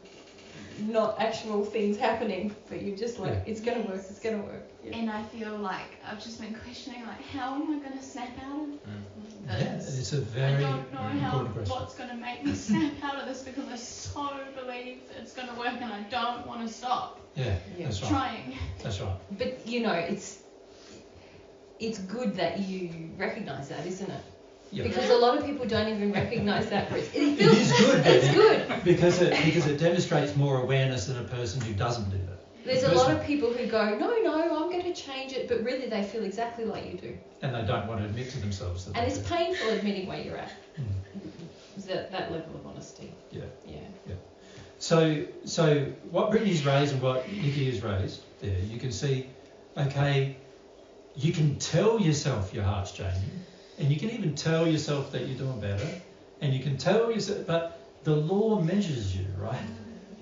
Speaker 3: not actual things happening, but you're just like, it's gonna work, it's gonna work. Yeah.
Speaker 8: And I feel like I've just been questioning, like, how am I gonna snap out of
Speaker 2: Yeah,
Speaker 8: this?
Speaker 2: it's a
Speaker 8: I
Speaker 2: very
Speaker 8: don't know
Speaker 2: important question.
Speaker 8: what's gonna make me snap out of this because I so believe it's gonna work and I don't want to stop
Speaker 2: Yeah, that's right.
Speaker 8: trying.
Speaker 2: That's right.
Speaker 3: But it's good that you recognise that, isn't it?
Speaker 2: Yeah.
Speaker 3: Because a lot of people don't even recognise that. It
Speaker 2: It
Speaker 3: feels
Speaker 2: is good.
Speaker 3: it's
Speaker 2: then,
Speaker 3: good.
Speaker 2: because it demonstrates more awareness than a person who doesn't do that.
Speaker 3: There's a lot of people who go, no, I'm going to change it, but really they feel exactly like you do.
Speaker 2: And they don't want to admit to themselves that.
Speaker 3: And
Speaker 2: they
Speaker 3: it's
Speaker 2: do.
Speaker 3: painful admitting where you're at.
Speaker 2: Mm.
Speaker 3: That level of honesty.
Speaker 2: Yeah.
Speaker 3: Yeah.
Speaker 2: So what Brittany's raised and what Nikki has raised there, you can see, okay, you can tell yourself your heart's changing, and you can even tell yourself that you're doing better, and you can tell yourself, but the law measures you, right?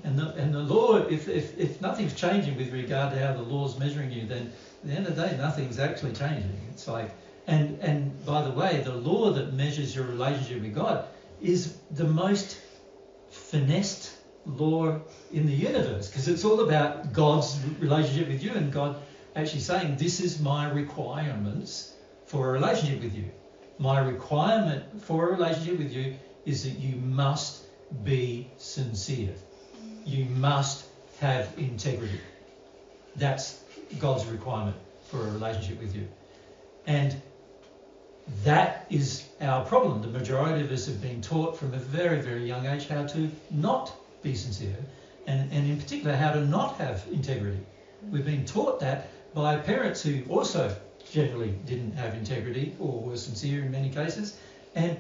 Speaker 2: And the law, if nothing's changing with regard to how the law's measuring you, then at the end of the day, nothing's actually changing. It's like, and by the way, the law that measures your relationship with God is the most finessed law in the universe, because it's all about God's relationship with you and God actually saying, this is my requirements for a relationship with you. My requirement for a relationship with you is that you must be sincere. You must have integrity. That's God's requirement for a relationship with you. And that is our problem. The majority of us have been taught from a very, very young age how to not be sincere, and in particular how to not have integrity. We've been taught that by parents who also generally didn't have integrity or were sincere in many cases, and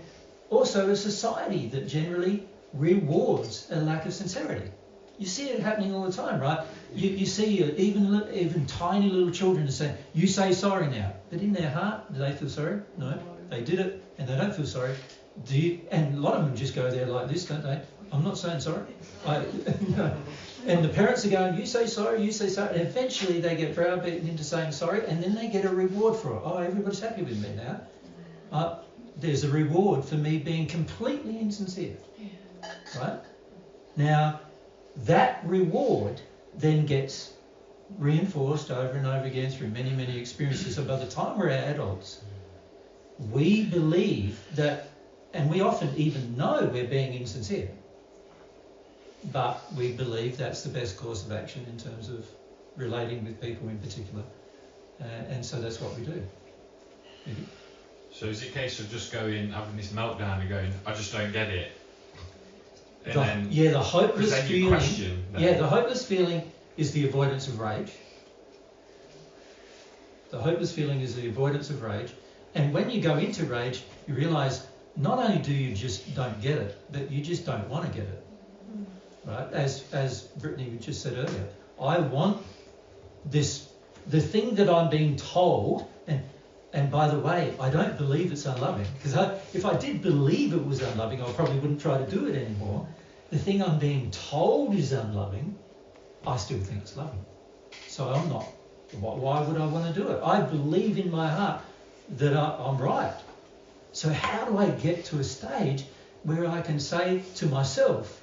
Speaker 2: also a society that generally rewards a lack of sincerity. You see it happening all the time, right? You see even tiny little children saying, you say sorry now. But in their heart, do they feel sorry? No. They did it and they don't feel sorry. And a lot of them just go there like this, don't they? I'm not saying sorry. And the parents are going, you say sorry, you say sorry. And eventually they get browbeaten into saying sorry, and then they get a reward for it. Oh, everybody's happy with me now. There's a reward for me being completely insincere. Right? Now, that reward then gets reinforced over and over again through many, many experiences. So by the time we're adults, we believe that, and we often even know we're being insincere, but we believe that's the best course of action in terms of relating with people in particular. And so that's what we do. Mm-hmm.
Speaker 4: So is it a case of just having this meltdown and going, I just don't get it? And
Speaker 2: the hopeless
Speaker 4: then you
Speaker 2: feeling.
Speaker 4: question that.
Speaker 2: Yeah, the hopeless feeling is the avoidance of rage. The hopeless feeling is the avoidance of rage. And when you go into rage, you realise not only do you just don't get it, but you just don't want to get it. Right? As Brittany just said earlier, I want this, the thing that I'm being told, and by the way, I don't believe it's unloving, because if I did believe it was unloving, I probably wouldn't try to do it anymore. The thing I'm being told is unloving, I still think it's loving. So I'm not. Why would I want to do it? I believe in my heart that I'm right. So how do I get to a stage where I can say to myself,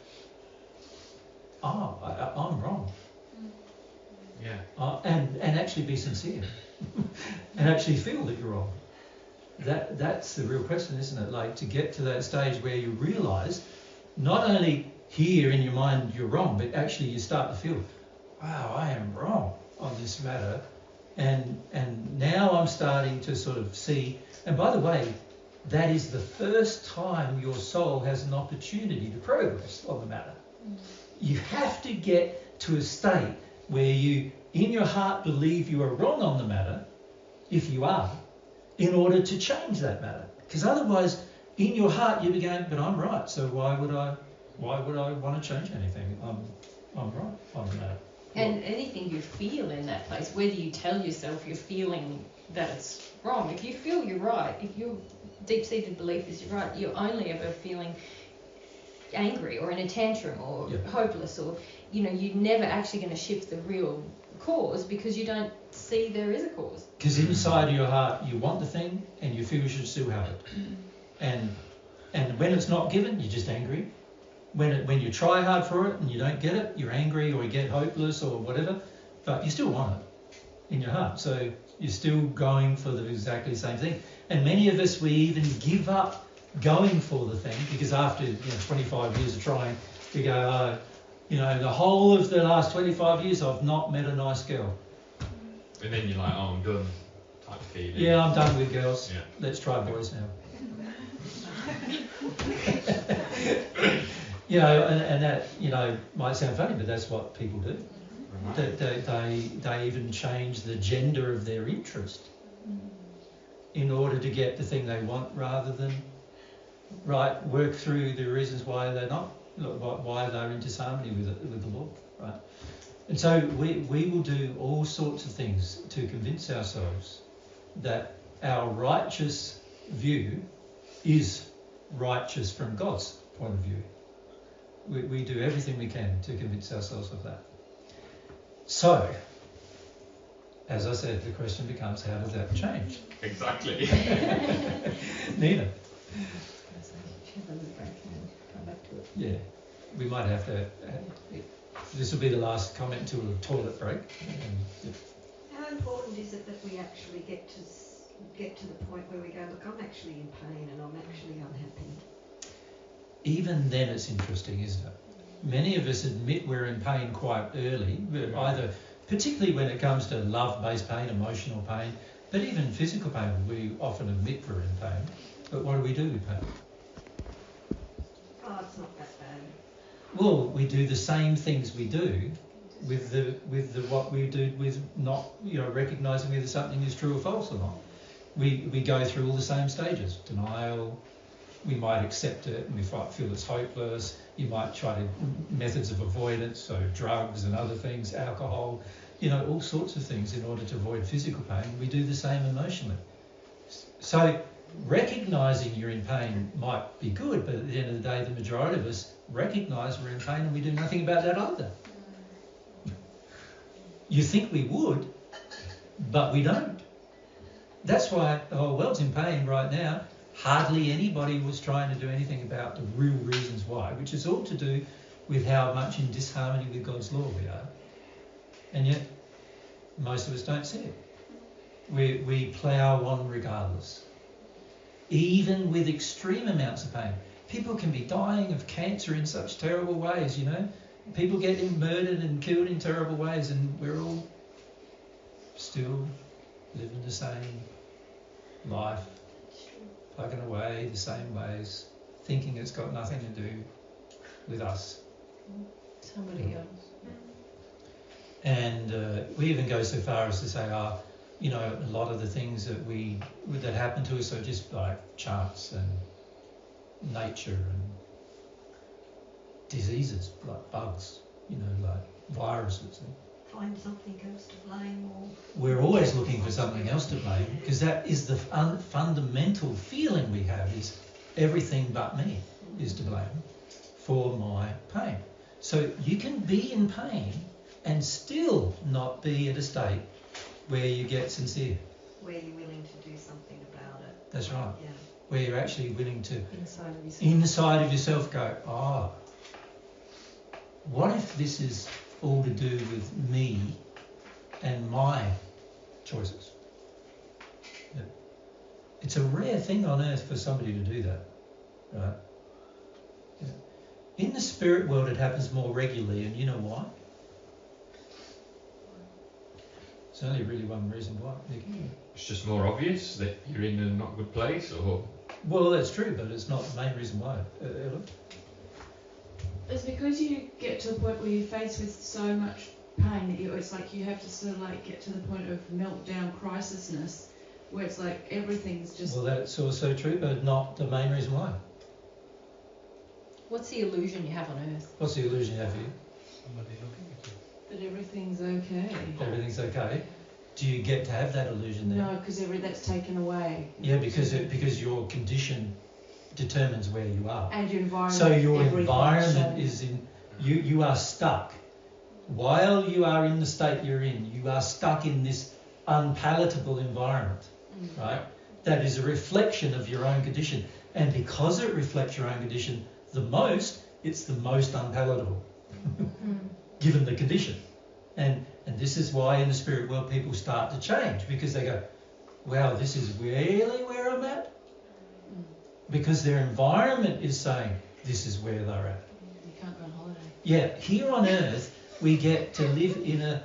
Speaker 2: I'm wrong.
Speaker 4: Yeah.
Speaker 2: And actually be sincere. And actually feel that you're wrong. That's the real question, isn't it? Like, to get to that stage where you realise, not only here in your mind you're wrong, but actually you start to feel, wow, I am wrong on this matter. And now I'm starting to sort of see, and by the way, that is the first time your soul has an opportunity to progress on the matter. You have to get to a state where you, in your heart, believe you are wrong on the matter, if you are, in order to change that matter. Because otherwise, in your heart you'll be going, but I'm right, so why would I want to change anything? I'm right on that.
Speaker 3: And anything you feel in that place, whether you tell yourself you're feeling that it's wrong, if you feel you're right, if your deep-seated belief is you're right, you're only ever feeling angry or in a tantrum or hopeless, or you're never actually going to shift the real cause because you don't see there is a cause.
Speaker 2: Because inside your heart you want the thing and you feel you should still have it. And when it's not given, you're just angry. When you try hard for it and you don't get it, you're angry or you get hopeless or whatever, but you still want it in your heart. So you're still going for the exactly same thing. And many of us, we even give up going for the thing because after 25 years of trying, we go, the whole of the last 25 years I've not met a nice girl.
Speaker 4: And then you're like, oh, I'm done, type of feeling.
Speaker 2: Yeah, I'm done with girls.
Speaker 4: Yeah.
Speaker 2: Let's try boys now. And that, might sound funny, but that's what people do.
Speaker 4: Right.
Speaker 2: They even change the gender of their interest in order to get the thing they want rather than, work through the reasons why they're not, why they're in disharmony with the Lord, right? And so we will do all sorts of things to convince ourselves that our righteous view is righteous from God's point of view. We do everything we can to convince ourselves of that. So, as I said, the question becomes, how does that change?
Speaker 4: Exactly.
Speaker 2: Nina? Yeah, we might have to... this will be the last comment to a toilet break.
Speaker 9: How important is it that we actually get to the point where we go, look, I'm actually in pain and I'm actually unhappy?
Speaker 2: Even then it's interesting, isn't it? Many of us admit we're in pain quite early, either particularly when it comes to love-based pain, emotional pain, but even physical pain, we often admit we're in pain. But what do we do with pain?
Speaker 9: Oh, it's not that bad.
Speaker 2: Well, we do the same things we do with the what we do with not recognising whether something is true or false or not. We go through all the same stages. Denial. We might accept it and we feel it's hopeless. You might try methods of avoidance, so drugs and other things, alcohol, all sorts of things in order to avoid physical pain. We do the same emotionally. So recognising you're in pain might be good, but at the end of the day, the majority of us recognise we're in pain and we do nothing about that either. You think we would, but we don't. That's why the whole world's in pain right now. Hardly anybody was trying to do anything about the real reasons why, which is all to do with how much in disharmony with God's law we are. And yet, most of us don't see it. We plough on regardless. Even with extreme amounts of pain. People can be dying of cancer in such terrible ways, People getting murdered and killed in terrible ways, and we're all still living the same life. Plugging away the same ways, thinking it's got nothing to do with us.
Speaker 3: Somebody else.
Speaker 2: And we even go so far as to say, a lot of the things that happen to us are just like chance and nature and diseases, like bugs, like viruses.
Speaker 9: Find something else to blame or...
Speaker 2: We're always looking for something else to blame, because that is the fundamental feeling we have, is everything but me is to blame for my pain. So you can be in pain and still not be at a state where you get sincere.
Speaker 9: Where you're willing to do something about it.
Speaker 2: That's right.
Speaker 9: Yeah.
Speaker 2: Where you're actually willing to,
Speaker 3: Inside
Speaker 2: of yourself go, what if this is all to do with me and my choices? Yeah. It's a rare thing on earth for somebody to do that, right? Yeah. In the spirit world it happens more regularly, and you know why? There's only really one reason why, Nick.
Speaker 4: It's just more obvious that you're in a not good place, or?
Speaker 2: Well, that's true, but it's not the main reason why. Ella?
Speaker 5: It's because you get to a point where you're faced with so much pain that it's like you have to sort of like get to the point of meltdown crisisness where it's like everything's just.
Speaker 2: Well, that's also true, but not the main reason why.
Speaker 3: What's the illusion you have on earth?
Speaker 2: What's the illusion you have here?
Speaker 10: Somebody looking at you.
Speaker 5: That everything's okay.
Speaker 2: Everything's okay. Do you get to have that illusion there?
Speaker 5: No, because that's taken away.
Speaker 2: Yeah, because your condition determines where you are.
Speaker 5: And your environment.
Speaker 2: So your
Speaker 5: everything,
Speaker 2: environment
Speaker 5: so-
Speaker 2: is in. You are stuck. While you are in the state you're in, you are stuck in this unpalatable environment, right? That is a reflection of your own condition. And because it reflects your own condition it's the most unpalatable, given the condition. And this is why in the spirit world people start to change, because they go, wow, this is really where I'm at? Because their environment is saying, this is where they're at.
Speaker 5: You can't go on holiday.
Speaker 2: Yeah, here on earth, we get to live in an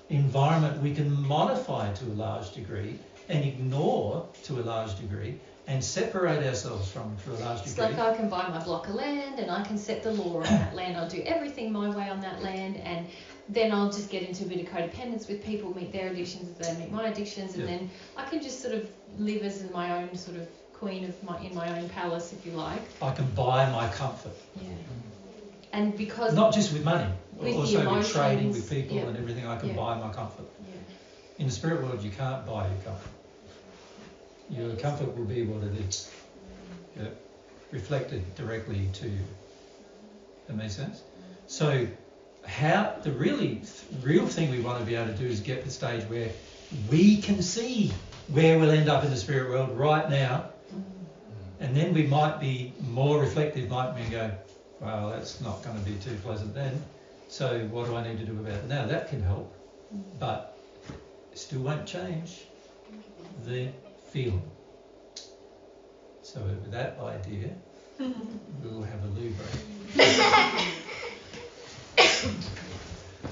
Speaker 2: environment we can modify to a large degree and ignore to a large degree and separate ourselves from to a large
Speaker 3: It's
Speaker 2: degree.
Speaker 3: like I can buy my block of land and I can set the law on that land. I'll do everything my way on that land, and then I'll just get into a bit of codependence with people, meet their addictions, they meet my addictions, and
Speaker 2: Yeah.
Speaker 3: then I can just sort of live as my own sort of queen of in my own palace, if you like.
Speaker 2: I can buy my comfort.
Speaker 3: Yeah. And because
Speaker 2: Not just with money,
Speaker 3: with the
Speaker 2: also with trading
Speaker 3: emotions,
Speaker 2: with people
Speaker 3: yeah.
Speaker 2: and everything, I can
Speaker 3: Yeah.
Speaker 2: buy my comfort.
Speaker 3: yeah.
Speaker 2: In the spirit world, you can't buy your comfort. Your comfort will be what it is, yeah, reflected directly to you. That makes sense? So, the real thing we want to be able to do is get to the stage where we can see where we'll end up in the spirit world right now, and then we might be more reflective, might we, and go, well, that's not going to be too pleasant then, so what do I need to do about it now? That can help, but it still won't change the feeling. So with that idea, we'll have a loo break.